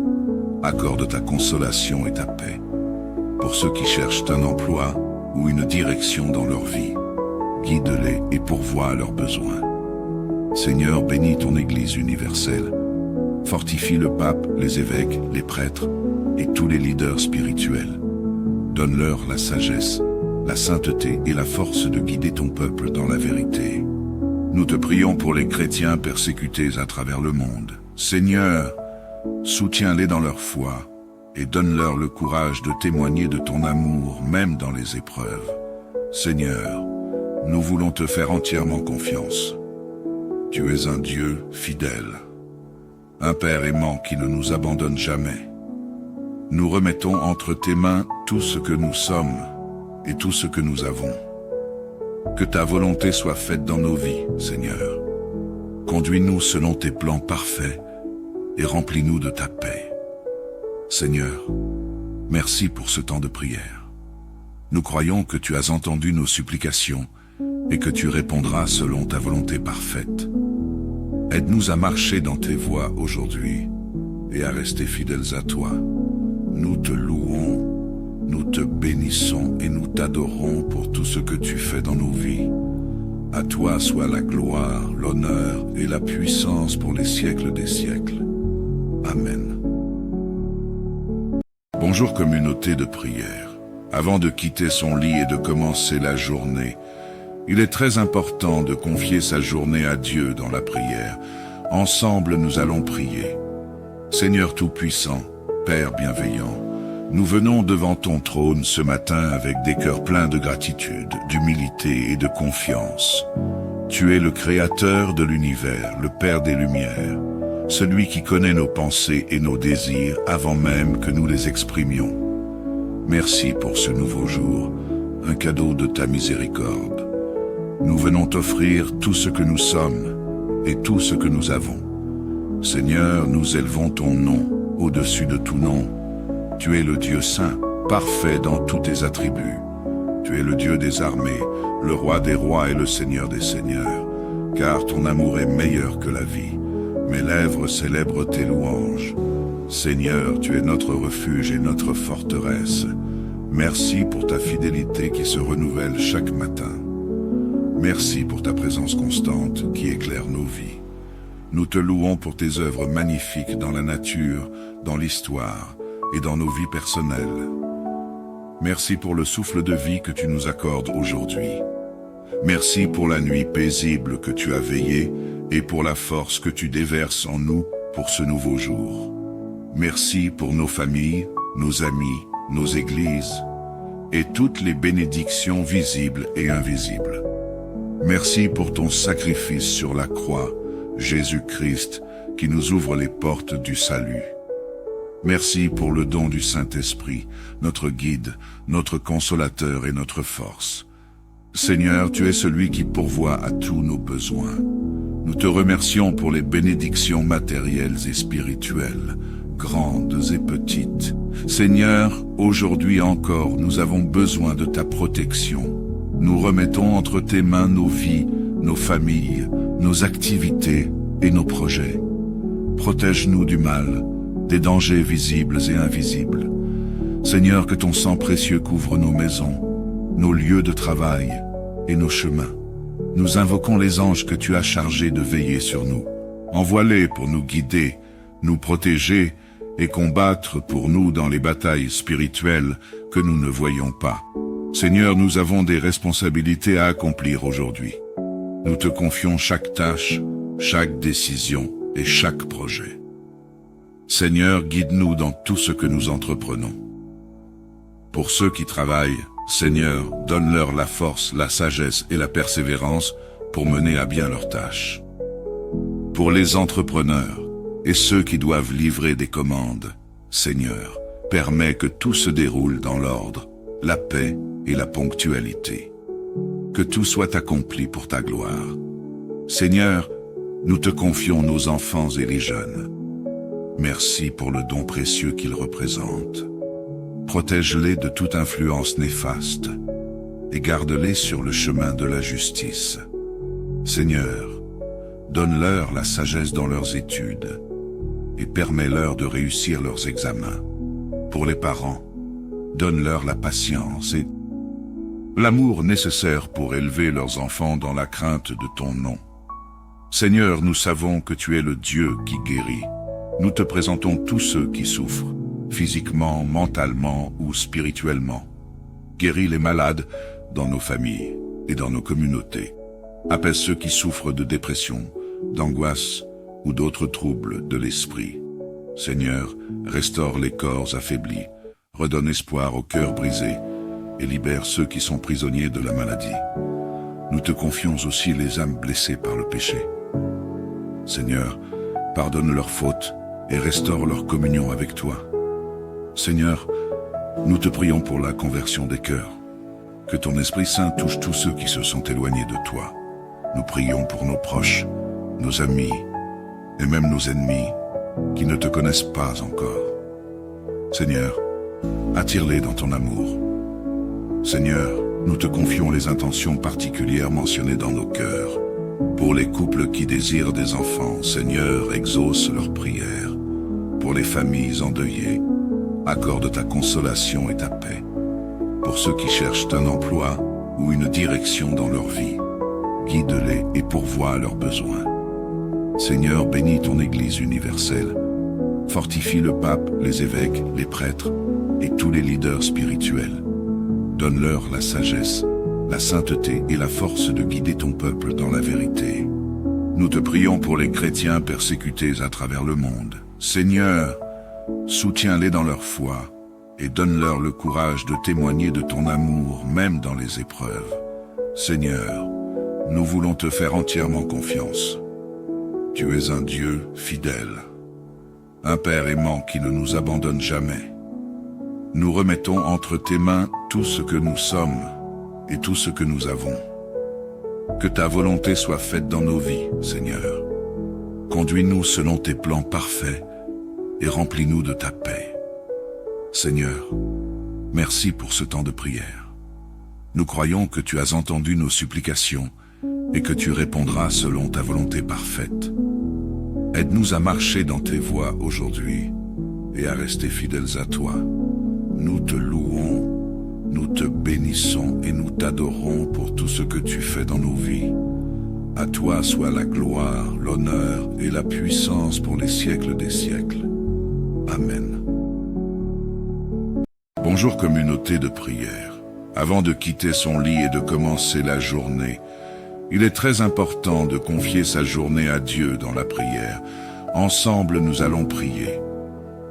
accorde ta consolation et ta paix. Pour ceux qui cherchent un emploi ou une direction dans leur vie, guide-les et pourvois à leurs besoins. Seigneur, bénis ton Église universelle. Fortifie le pape, les évêques, les prêtres et tous les leaders spirituels. Donne-leur la sagesse, la sainteté et la force de guider ton peuple dans la vérité. Nous te prions pour les chrétiens persécutés à travers le monde. Seigneur, soutiens-les dans leur foi et donne-leur le courage de témoigner de ton amour même dans les épreuves. Seigneur, nous voulons te faire entièrement confiance. Tu es un Dieu fidèle, un Père aimant qui ne nous abandonne jamais. Nous remettons entre tes mains tout ce que nous sommes et tout ce que nous avons. Que ta volonté soit faite dans nos vies, Seigneur. Conduis-nous selon tes plans parfaits et remplis-nous de ta paix. Seigneur, merci pour ce temps de prière. Nous croyons que tu as entendu nos supplications et que tu répondras selon ta volonté parfaite. Aide-nous à marcher dans tes voies aujourd'hui et à rester fidèles à toi. Nous te louons, nous te bénissons et nous t'adorons pour tout ce que tu fais dans nos vies. À toi soit la gloire, l'honneur et la puissance pour les siècles des siècles. Amen. Bonjour communauté de prière. Avant de quitter son lit et de commencer la journée, il est très important de confier sa journée à Dieu dans la prière. Ensemble, nous allons prier. Seigneur Tout-Puissant, Père bienveillant, nous venons devant ton trône ce matin avec des cœurs pleins de gratitude, d'humilité et de confiance. Tu es le Créateur de l'univers, le Père des Lumières, celui qui connaît nos pensées et nos désirs avant même que nous les exprimions. Merci pour ce nouveau jour, un cadeau de ta miséricorde. Nous venons t'offrir tout ce que nous sommes et tout ce que nous avons. Seigneur, nous élevons ton nom au-dessus de tout nom. Tu es le Dieu saint, parfait dans tous tes attributs. Tu es le Dieu des armées, le Roi des rois et le Seigneur des seigneurs. Car ton amour est meilleur que la vie. Mes lèvres célèbrent tes louanges. Seigneur, tu es notre refuge et notre forteresse. Merci pour ta fidélité qui se renouvelle chaque matin. Merci pour ta présence constante qui éclaire nos vies. Nous te louons pour tes œuvres magnifiques dans la nature, dans l'histoire et dans nos vies personnelles. Merci pour le souffle de vie que tu nous accordes aujourd'hui. Merci pour la nuit paisible que tu as veillée et pour la force que tu déverses en nous pour ce nouveau jour. Merci pour nos familles, nos amis, nos églises et toutes les bénédictions visibles et invisibles. Merci pour ton sacrifice sur la croix, Jésus-Christ, qui nous ouvre les portes du salut. Merci pour le don du Saint-Esprit, notre guide, notre consolateur et notre force. Seigneur, tu es celui qui pourvoit à tous nos besoins. Nous te remercions pour les bénédictions matérielles et spirituelles, grandes et petites. Seigneur, aujourd'hui encore, nous avons besoin de ta protection. Nous remettons entre tes mains nos vies, nos familles, nos activités et nos projets. Protège-nous du mal, des dangers visibles et invisibles. Seigneur, que ton sang précieux couvre nos maisons, nos lieux de travail et nos chemins. Nous invoquons les anges que tu as chargés de veiller sur nous. Envoie-les pour nous guider, nous protéger et combattre pour nous dans les batailles spirituelles que nous ne voyons pas. Seigneur, nous avons des responsabilités à accomplir aujourd'hui. Nous te confions chaque tâche, chaque décision et chaque projet. Seigneur, guide-nous dans tout ce que nous entreprenons. Pour ceux qui travaillent, Seigneur, donne-leur la force, la sagesse et la persévérance pour mener à bien leurs tâches. Pour les entrepreneurs et ceux qui doivent livrer des commandes, Seigneur, permets que tout se déroule dans l'ordre, la paix et la ponctualité. Que tout soit accompli pour ta gloire. Seigneur, nous te confions nos enfants et les jeunes. Merci pour le don précieux qu'ils représentent. Protège-les de toute influence néfaste et garde-les sur le chemin de la justice. Seigneur, donne-leur la sagesse dans leurs études et permets-leur de réussir leurs examens. Pour les parents, donne-leur la patience et l'amour nécessaire pour élever leurs enfants dans la crainte de ton nom. Seigneur, nous savons que tu es le Dieu qui guérit. Nous te présentons tous ceux qui souffrent, physiquement, mentalement ou spirituellement. Guéris les malades dans nos familles et dans nos communautés. Apaise ceux qui souffrent de dépression, d'angoisse ou d'autres troubles de l'esprit. Seigneur, restaure les corps affaiblis, redonne espoir aux cœurs brisés et libère ceux qui sont prisonniers de la maladie. Nous te confions aussi les âmes blessées par le péché. Seigneur, pardonne leurs fautes et restaure leur communion avec toi. Seigneur, nous te prions pour la conversion des cœurs. Que ton Esprit Saint touche tous ceux qui se sont éloignés de toi. Nous prions pour nos proches, nos amis et même nos ennemis qui ne te connaissent pas encore. Seigneur, attire-les dans ton amour. Seigneur, nous te confions les intentions particulières mentionnées dans nos cœurs. Pour les couples qui désirent des enfants, Seigneur, exauce leurs prières. Pour les familles endeuillées, accorde ta consolation et ta paix. Pour ceux qui cherchent un emploi ou une direction dans leur vie, guide-les et pourvois à leurs besoins. Seigneur, bénis ton Église universelle. Fortifie le pape, les évêques, les prêtres et tous les leaders spirituels. Donne-leur la sagesse, la sainteté et la force de guider ton peuple dans la vérité. Nous te prions pour les chrétiens persécutés à travers le monde. Seigneur, soutiens-les dans leur foi et donne-leur le courage de témoigner de ton amour même dans les épreuves. Seigneur, nous voulons te faire entièrement confiance. Tu es un Dieu fidèle, un Père aimant qui ne nous abandonne jamais. Nous remettons entre tes mains tout ce que nous sommes et tout ce que nous avons. Que ta volonté soit faite dans nos vies, Seigneur. Conduis-nous selon tes plans parfaits et remplis-nous de ta paix. Seigneur, merci pour ce temps de prière. Nous croyons que tu as entendu nos supplications et que tu répondras selon ta volonté parfaite. Aide-nous à marcher dans tes voies aujourd'hui et à rester fidèles à toi. Nous te louons, nous te bénissons et nous t'adorons pour tout ce que tu fais dans nos vies. À toi soit la gloire, l'honneur et la puissance pour les siècles des siècles. Amen. Bonjour communauté de prière. Avant de quitter son lit et de commencer la journée, il est très important de confier sa journée à Dieu dans la prière. Ensemble, nous allons prier.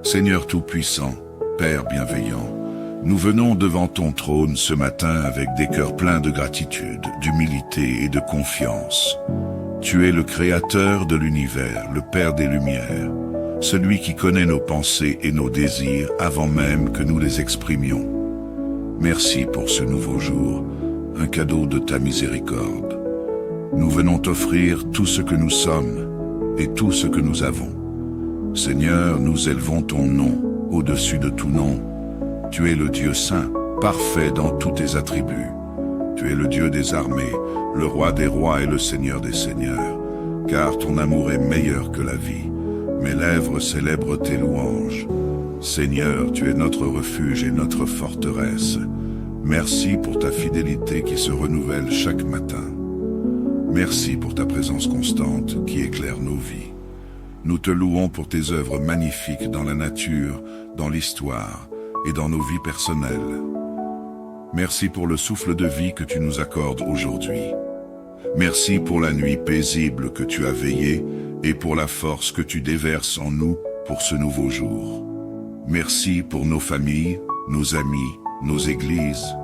Seigneur Tout-Puissant, Père bienveillant, nous venons devant ton trône ce matin avec des cœurs pleins de gratitude, d'humilité et de confiance. Tu es le Créateur de l'univers, le Père des Lumières, celui qui connaît nos pensées et nos désirs avant même que nous les exprimions. Merci pour ce nouveau jour, un cadeau de ta miséricorde. Nous venons t'offrir tout ce que nous sommes et tout ce que nous avons. Seigneur, nous élevons ton nom au-dessus de tout nom. Tu es le Dieu saint, parfait dans tous tes attributs. Tu es le Dieu des armées, le roi des rois et le Seigneur des seigneurs. Car ton amour est meilleur que la vie. Mes lèvres célèbrent tes louanges. Seigneur, tu es notre refuge et notre forteresse. Merci pour ta fidélité qui se renouvelle chaque matin. Merci pour ta présence constante qui éclaire nos vies. Nous te louons pour tes œuvres magnifiques dans la nature, dans l'histoire et dans nos vies personnelles. Merci pour le souffle de vie que tu nous accordes aujourd'hui. Merci pour la nuit paisible que tu as veillée et pour la force que tu déverses en nous pour ce nouveau jour. Merci pour nos familles, nos amis, nos églises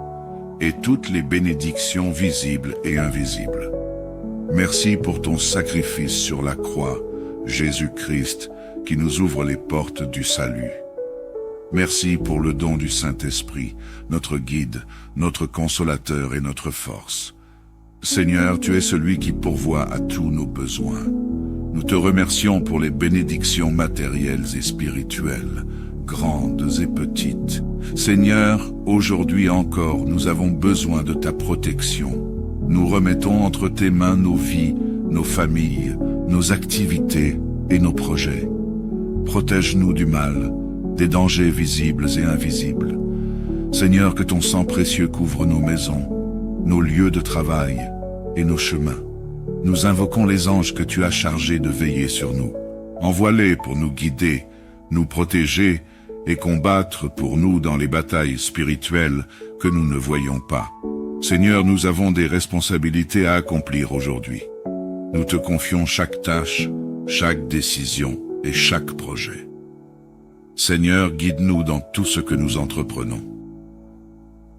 et toutes les bénédictions visibles et invisibles. Merci pour ton sacrifice sur la croix, Jésus-Christ, qui nous ouvre les portes du salut. Merci pour le don du Saint-Esprit, notre guide, notre consolateur et notre force. Seigneur, tu es celui qui pourvoit à tous nos besoins. Nous te remercions pour les bénédictions matérielles et spirituelles, grandes et petites. Seigneur, aujourd'hui encore, nous avons besoin de ta protection. Nous remettons entre tes mains nos vies, nos familles, nos activités et nos projets. Protège-nous du mal, des dangers visibles et invisibles. Seigneur, que ton sang précieux couvre nos maisons, nos lieux de travail et nos chemins. Nous invoquons les anges que tu as chargés de veiller sur nous. Envoie-les pour nous guider, nous protéger et combattre pour nous dans les batailles spirituelles que nous ne voyons pas. Seigneur, nous avons des responsabilités à accomplir aujourd'hui. Nous te confions chaque tâche, chaque décision et chaque projet. Seigneur, guide-nous dans tout ce que nous entreprenons.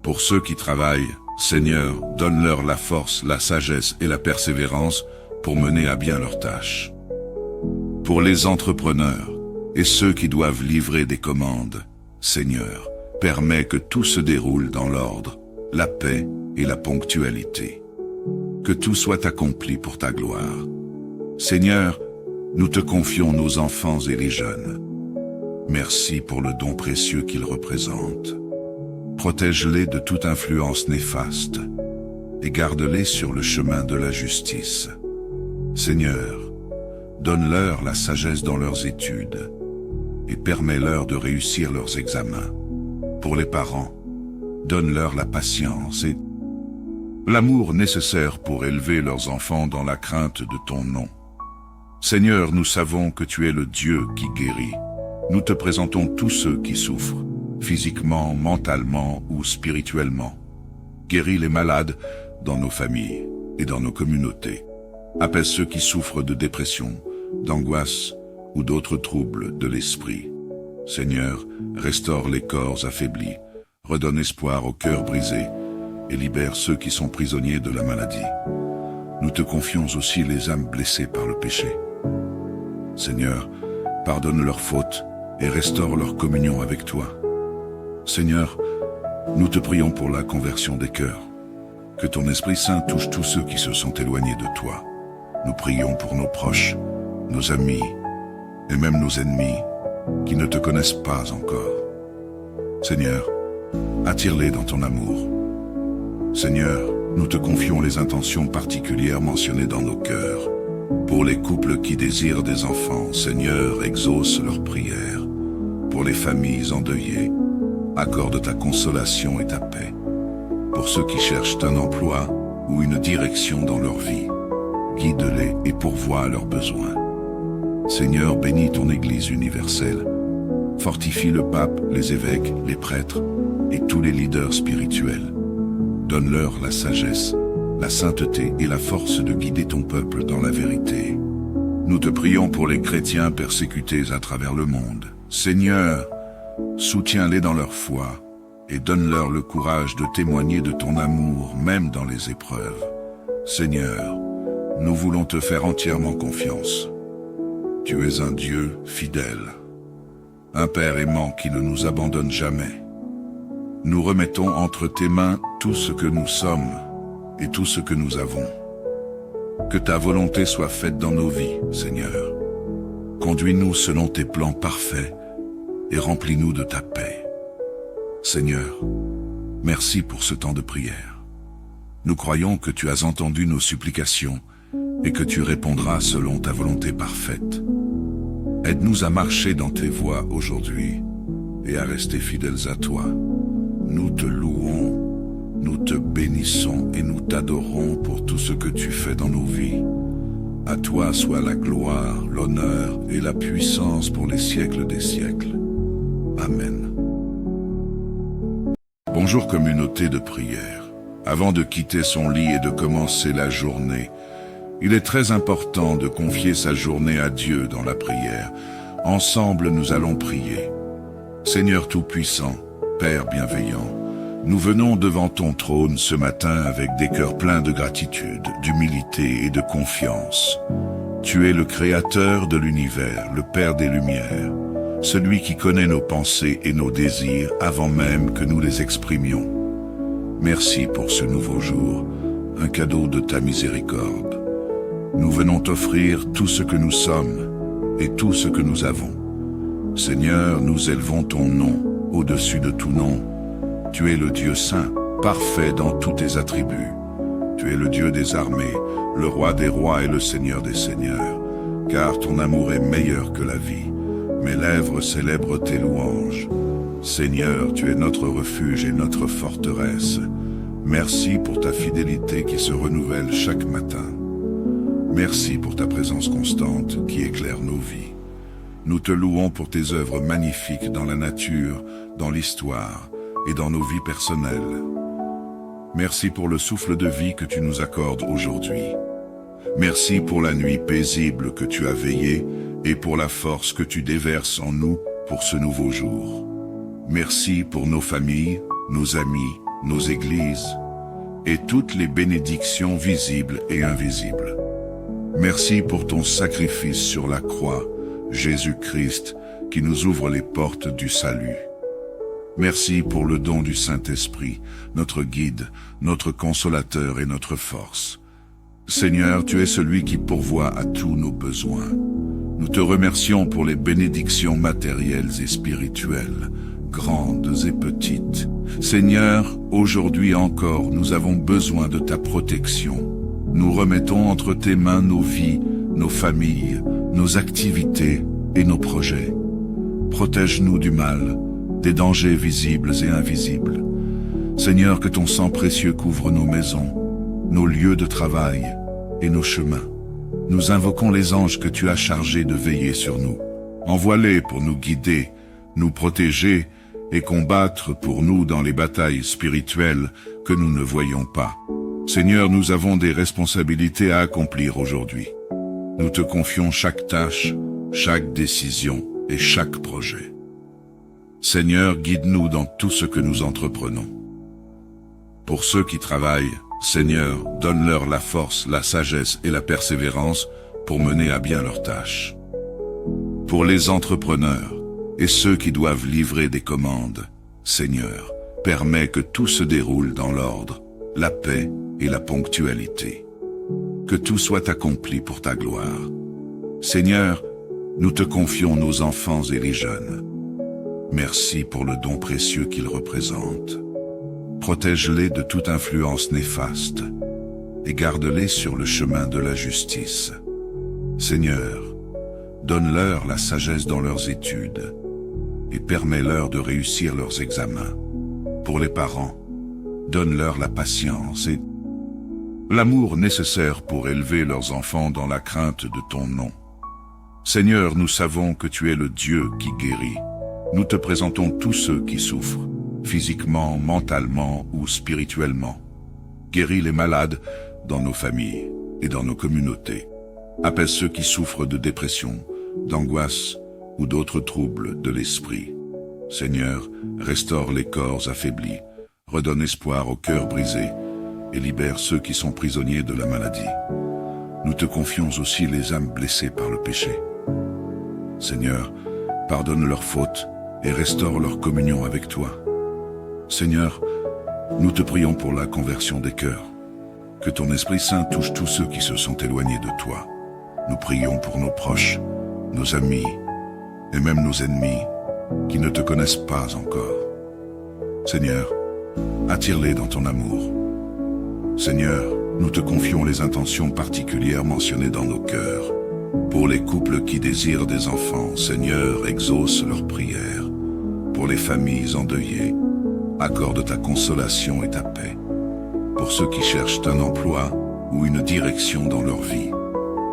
Pour ceux qui travaillent, Seigneur, donne-leur la force, la sagesse et la persévérance pour mener à bien leurs tâches. Pour les entrepreneurs et ceux qui doivent livrer des commandes, Seigneur, permets que tout se déroule dans l'ordre, la paix et la ponctualité. Que tout soit accompli pour ta gloire. Seigneur, nous te confions nos enfants et les jeunes. Merci pour le don précieux qu'ils représentent. Protège-les de toute influence néfaste et garde-les sur le chemin de la justice. Seigneur, donne-leur la sagesse dans leurs études et permets-leur de réussir leurs examens. Pour les parents, donne-leur la patience et l'amour nécessaire pour élever leurs enfants dans la crainte de ton nom. Seigneur, nous savons que tu es le Dieu qui guérit. Nous te présentons tous ceux qui souffrent, physiquement, mentalement ou spirituellement. Guéris les malades dans nos familles et dans nos communautés. Apaise ceux qui souffrent de dépression, d'angoisse ou d'autres troubles de l'esprit. Seigneur, restaure les corps affaiblis, redonne espoir aux cœurs brisés et libère ceux qui sont prisonniers de la maladie. Nous te confions aussi les âmes blessées par le péché. Seigneur, pardonne leurs fautes et restaure leur communion avec toi. Seigneur, nous te prions pour la conversion des cœurs. Que ton Esprit Saint touche tous ceux qui se sont éloignés de toi. Nous prions pour nos proches, nos amis et même nos ennemis qui ne te connaissent pas encore. Seigneur, attire-les dans ton amour. Seigneur, nous te confions les intentions particulières mentionnées dans nos cœurs. Pour les couples qui désirent des enfants, Seigneur, exauce leurs prières. Pour les familles endeuillées, accorde ta consolation et ta paix. Pour ceux qui cherchent un emploi ou une direction dans leur vie, guide-les et pourvois à leurs besoins. Seigneur, bénis ton Église universelle. Fortifie le pape, les évêques, les prêtres et tous les leaders spirituels. Donne-leur la sagesse, la sainteté et la force de guider ton peuple dans la vérité. Nous te prions pour les chrétiens persécutés à travers le monde. Seigneur, soutiens-les dans leur foi et donne-leur le courage de témoigner de ton amour même dans les épreuves. Seigneur, nous voulons te faire entièrement confiance. Tu es un Dieu fidèle, un Père aimant qui ne nous abandonne jamais. Nous remettons entre tes mains tout ce que nous sommes et tout ce que nous avons. Que ta volonté soit faite dans nos vies, Seigneur. Conduis-nous selon tes plans parfaits et remplis-nous de ta paix. Seigneur, merci pour ce temps de prière. Nous croyons que tu as entendu nos supplications et que tu répondras selon ta volonté parfaite. Aide-nous à marcher dans tes voies aujourd'hui et à rester fidèles à toi. Nous te louons Nous te bénissons et nous t'adorons pour tout ce que tu fais dans nos vies. À toi soit la gloire, l'honneur et la puissance pour les siècles des siècles. Amen. Bonjour communauté de prière. Avant de quitter son lit et de commencer la journée, il est très important de confier sa journée à Dieu dans la prière. Ensemble, nous allons prier. Seigneur Tout-Puissant, Père bienveillant, nous venons devant ton trône ce matin avec des cœurs pleins de gratitude, d'humilité et de confiance. Tu es le Créateur de l'univers, le Père des Lumières, celui qui connaît nos pensées et nos désirs avant même que nous les exprimions. Merci pour ce nouveau jour, un cadeau de ta miséricorde. Nous venons t'offrir tout ce que nous sommes et tout ce que nous avons. Seigneur, nous élevons ton nom au-dessus de tout nom. Tu es le Dieu saint, parfait dans tous tes attributs. Tu es le Dieu des armées, le roi des rois et le Seigneur des seigneurs. Car ton amour est meilleur que la vie. Mes lèvres célèbrent tes louanges. Seigneur, tu es notre refuge et notre forteresse. Merci pour ta fidélité qui se renouvelle chaque matin. Merci pour ta présence constante qui éclaire nos vies. Nous te louons pour tes œuvres magnifiques dans la nature, dans l'histoire et dans nos vies personnelles. Merci pour le souffle de vie que tu nous accordes aujourd'hui. Merci pour la nuit paisible que tu as veillée et pour la force que tu déverses en nous pour ce nouveau jour. Merci pour nos familles, nos amis, nos églises et toutes les bénédictions visibles et invisibles. Merci pour ton sacrifice sur la croix, Jésus-Christ, qui nous ouvre les portes du salut. Merci pour le don du Saint-Esprit, notre guide, notre consolateur et notre force. Seigneur, tu es celui qui pourvoit à tous nos besoins. Nous te remercions pour les bénédictions matérielles et spirituelles, grandes et petites. Seigneur, aujourd'hui encore, nous avons besoin de ta protection. Nous remettons entre tes mains nos vies, nos familles, nos activités et nos projets. Protège-nous du mal, des dangers visibles et invisibles. Seigneur, que ton sang précieux couvre nos maisons, nos lieux de travail et nos chemins. Nous invoquons les anges que tu as chargés de veiller sur nous. Envoie-les pour nous guider, nous protéger et combattre pour nous dans les batailles spirituelles que nous ne voyons pas. Seigneur, nous avons des responsabilités à accomplir aujourd'hui. Nous te confions chaque tâche, chaque décision et chaque projet. Seigneur, guide-nous dans tout ce que nous entreprenons. Pour ceux qui travaillent, Seigneur, donne-leur la force, la sagesse et la persévérance pour mener à bien leurs tâches. Pour les entrepreneurs et ceux qui doivent livrer des commandes, Seigneur, permets que tout se déroule dans l'ordre, la paix et la ponctualité. Que tout soit accompli pour ta gloire. Seigneur, nous te confions nos enfants et les jeunes. Merci pour le don précieux qu'ils représentent. Protège-les de toute influence néfaste et garde-les sur le chemin de la justice. Seigneur, donne-leur la sagesse dans leurs études et permets-leur de réussir leurs examens. Pour les parents, donne-leur la patience et l'amour nécessaire pour élever leurs enfants dans la crainte de ton nom. Seigneur, nous savons que tu es le Dieu qui guérit. Nous te présentons tous ceux qui souffrent, physiquement, mentalement ou spirituellement. Guéris les malades dans nos familles et dans nos communautés. Apaise ceux qui souffrent de dépression, d'angoisse ou d'autres troubles de l'esprit. Seigneur, restaure les corps affaiblis, redonne espoir aux cœurs brisés et libère ceux qui sont prisonniers de la maladie. Nous te confions aussi les âmes blessées par le péché. Seigneur, pardonne leurs fautes et restaure leur communion avec toi. Seigneur, nous te prions pour la conversion des cœurs. Que ton Esprit Saint touche tous ceux qui se sont éloignés de toi. Nous prions pour nos proches, nos amis et même nos ennemis qui ne te connaissent pas encore. Seigneur, attire-les dans ton amour. Seigneur, nous te confions les intentions particulières mentionnées dans nos cœurs. Pour les couples qui désirent des enfants, Seigneur, exauce leurs prières. Pour les familles endeuillées, accorde ta consolation et ta paix. pour ceux qui cherchent un emploi ou une direction dans leur vie.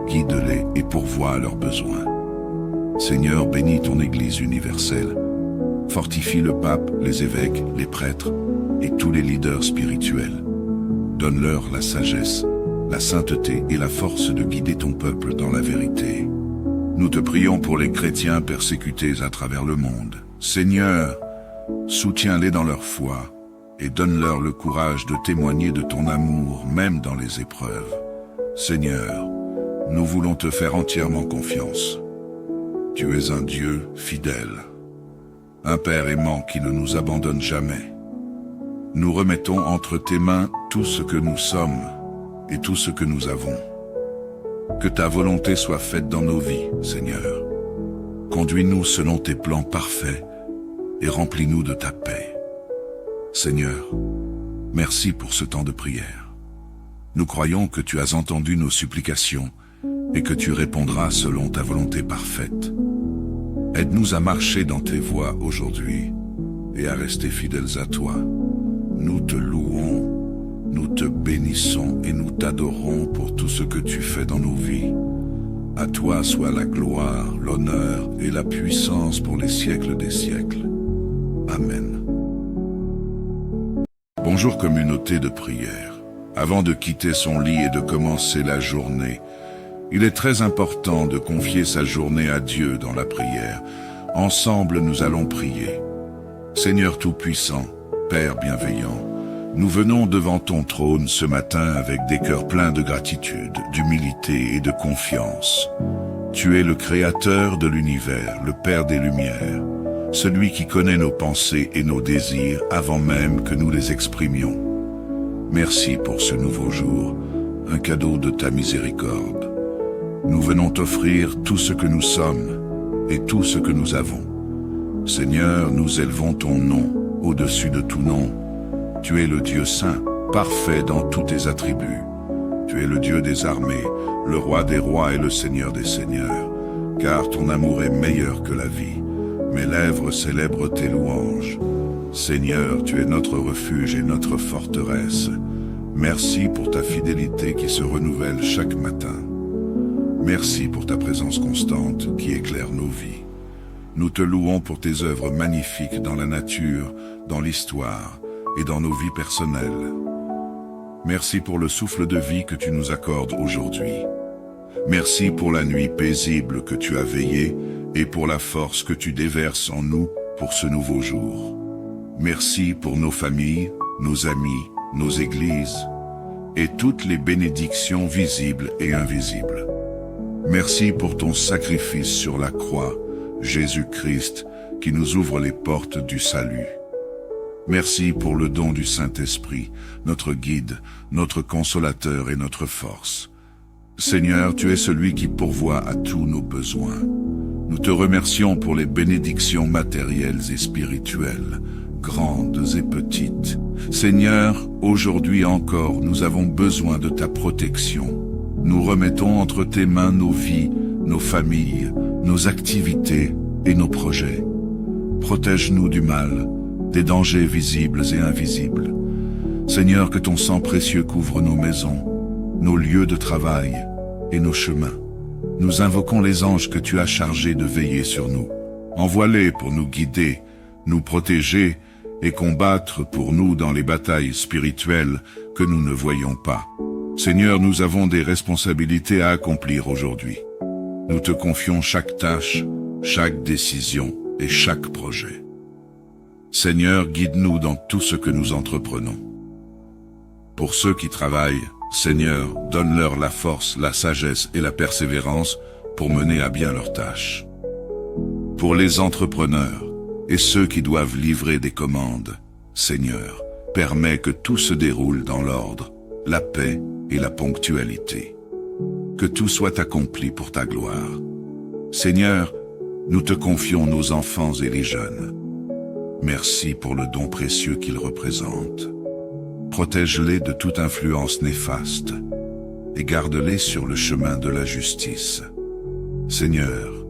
Guide-les et pourvois à leurs besoins. Seigneur, bénis ton Église universelle. Fortifie le pape, les évêques, les prêtres et tous les leaders spirituels. Donne-leur la sagesse, la sainteté et la force de guider ton peuple dans la vérité. Nous te prions pour les chrétiens persécutés à travers le monde. Seigneur, soutiens-les dans leur foi et donne-leur le courage de témoigner de ton amour, même dans les épreuves. Seigneur, nous voulons te faire entièrement confiance. Tu es un Dieu fidèle, un Père aimant qui ne nous abandonne jamais. Nous remettons entre tes mains tout ce que nous sommes et tout ce que nous avons. Que ta volonté soit faite dans nos vies, Seigneur. Conduis-nous selon tes plans parfaits et remplis-nous de ta paix. Seigneur, merci pour ce temps de prière. Nous croyons que tu as entendu nos supplications et que tu répondras selon ta volonté parfaite. Aide-nous à marcher dans tes voies aujourd'hui et à rester fidèles à toi. Nous te louons, nous te bénissons et nous t'adorons pour tout ce que tu fais dans nos vies. À toi soit la gloire, l'honneur et la puissance pour les siècles des siècles. Amen. Bonjour communauté de prière. Avant de quitter son lit et de commencer la journée, il est très important de confier sa journée à Dieu dans la prière. Ensemble, nous allons prier. Seigneur Tout-Puissant, Père bienveillant, nous venons devant ton trône ce matin avec des cœurs pleins de gratitude, d'humilité et de confiance. Tu es le Créateur de l'univers, le Père des Lumières, celui qui connaît nos pensées et nos désirs avant même que nous les exprimions. Merci pour ce nouveau jour, un cadeau de ta miséricorde. Nous venons t'offrir tout ce que nous sommes et tout ce que nous avons. Seigneur, nous élevons ton nom au-dessus de tout nom. Tu es le Dieu saint, parfait dans tous tes attributs. Tu es le Dieu des armées, le Roi des rois et le Seigneur des seigneurs. Car ton amour est meilleur que la vie. Mes lèvres célèbrent tes louanges. Seigneur, tu es notre refuge et notre forteresse. Merci pour ta fidélité qui se renouvelle chaque matin. Merci pour ta présence constante qui éclaire nos vies. Nous te louons pour tes œuvres magnifiques dans la nature, dans l'histoire et dans nos vies personnelles. Merci pour le souffle de vie que tu nous accordes aujourd'hui. Merci pour la nuit paisible que tu as veillée et pour la force que tu déverses en nous pour ce nouveau jour. Merci pour nos familles, nos amis, nos églises et toutes les bénédictions visibles et invisibles. Merci pour ton sacrifice sur la croix, Jésus-Christ, qui nous ouvre les portes du salut. Merci pour le don du Saint-Esprit, notre guide, notre consolateur et notre force. Seigneur, tu es celui qui pourvoit à tous nos besoins. Nous te remercions pour les bénédictions matérielles et spirituelles, grandes et petites. Seigneur, aujourd'hui encore, nous avons besoin de ta protection. Nous remettons entre tes mains nos vies, nos familles, nos activités et nos projets. Protège-nous du mal, des dangers visibles et invisibles. Seigneur, que ton sang précieux couvre nos maisons, nos lieux de travail et nos chemins. Nous invoquons les anges que tu as chargés de veiller sur nous. Envoie-les pour nous guider, nous protéger et combattre pour nous dans les batailles spirituelles que nous ne voyons pas. Seigneur, nous avons des responsabilités à accomplir aujourd'hui. Nous te confions chaque tâche, chaque décision et chaque projet. Seigneur, guide-nous dans tout ce que nous entreprenons. Pour ceux qui travaillent, Seigneur, donne-leur la force, la sagesse et la persévérance pour mener à bien leurs tâches. Pour les entrepreneurs et ceux qui doivent livrer des commandes, Seigneur, permets que tout se déroule dans l'ordre, la paix et la ponctualité. Que tout soit accompli pour ta gloire. Seigneur, nous te confions nos enfants et les jeunes. Merci pour le don précieux qu'ils représentent. Protège-les de toute influence néfaste et garde-les sur le chemin de la justice. Seigneur,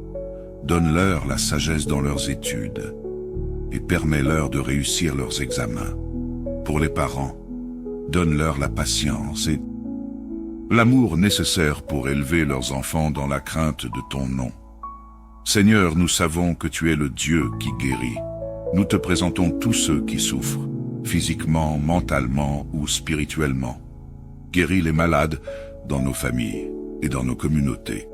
donne-leur la sagesse dans leurs études et permets-leur de réussir leurs examens. Pour les parents, Donne-leur la patience et l'amour nécessaire pour élever leurs enfants dans la crainte de ton nom. Seigneur, nous savons que tu es le Dieu qui guérit. Nous te présentons tous ceux qui souffrent, physiquement, mentalement ou spirituellement. Guéris les malades dans nos familles et dans nos communautés.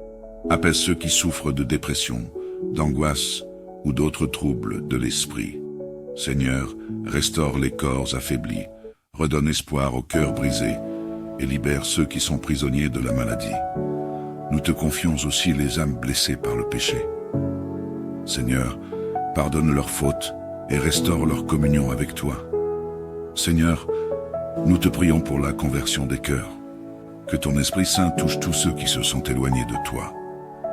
Apaise ceux qui souffrent de dépression, d'angoisse ou d'autres troubles de l'esprit. Seigneur, restaure les corps affaiblis, redonne espoir aux cœurs brisés et libère ceux qui sont prisonniers de la maladie. Nous te confions aussi les âmes blessées par le péché. Seigneur, pardonne leurs fautes et restaure leur communion avec toi. Seigneur, nous te prions pour la conversion des cœurs. Que ton Esprit Saint touche tous ceux qui se sont éloignés de toi.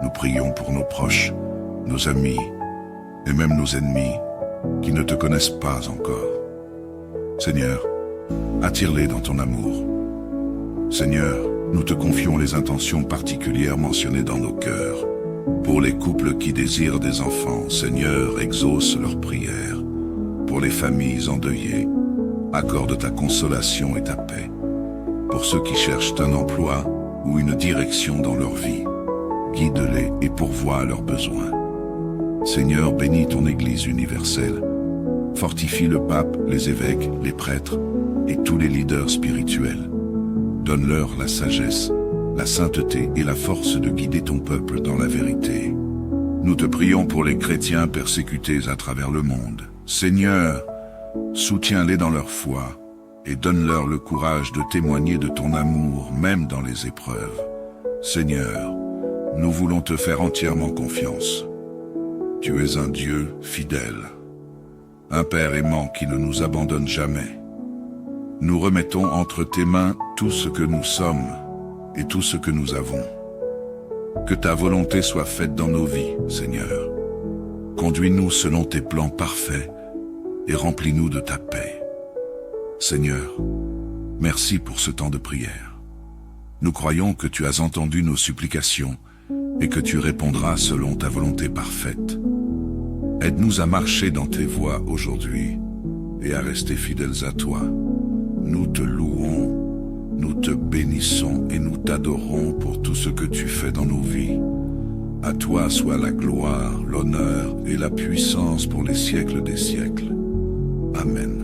Nous prions pour nos proches, nos amis et même nos ennemis qui ne te connaissent pas encore. Seigneur, attire-les dans ton amour. Seigneur, nous te confions les intentions particulières mentionnées dans nos cœurs. Pour les couples qui désirent des enfants, Seigneur, exauce leurs prières. Pour les familles endeuillées, accorde ta consolation et ta paix. Pour ceux qui cherchent un emploi ou une direction dans leur vie, guide-les et pourvois à leurs besoins. Seigneur, bénis ton Église universelle. Fortifie le pape, les évêques, les prêtres et tous les leaders spirituels. Donne-leur la sagesse, la sainteté et la force de guider ton peuple dans la vérité. Nous te prions pour les chrétiens persécutés à travers le monde. Seigneur, soutiens-les dans leur foi et donne-leur le courage de témoigner de ton amour même dans les épreuves. Seigneur, nous voulons te faire entièrement confiance. Tu es un Dieu fidèle, un Père aimant qui ne nous abandonne jamais. Nous remettons entre tes mains tout ce que nous sommes et tout ce que nous avons. Que ta volonté soit faite dans nos vies, Seigneur. Conduis-nous selon tes plans parfaits et remplis-nous de ta paix. Seigneur, merci pour ce temps de prière. Nous croyons que tu as entendu nos supplications et que tu répondras selon ta volonté parfaite. Aide-nous à marcher dans tes voies aujourd'hui et à rester fidèles à toi. Nous te louons, nous te bénissons et nous t'adorons pour tout ce que tu fais dans nos vies. À toi soit la gloire, l'honneur et la puissance pour les siècles des siècles. Amen.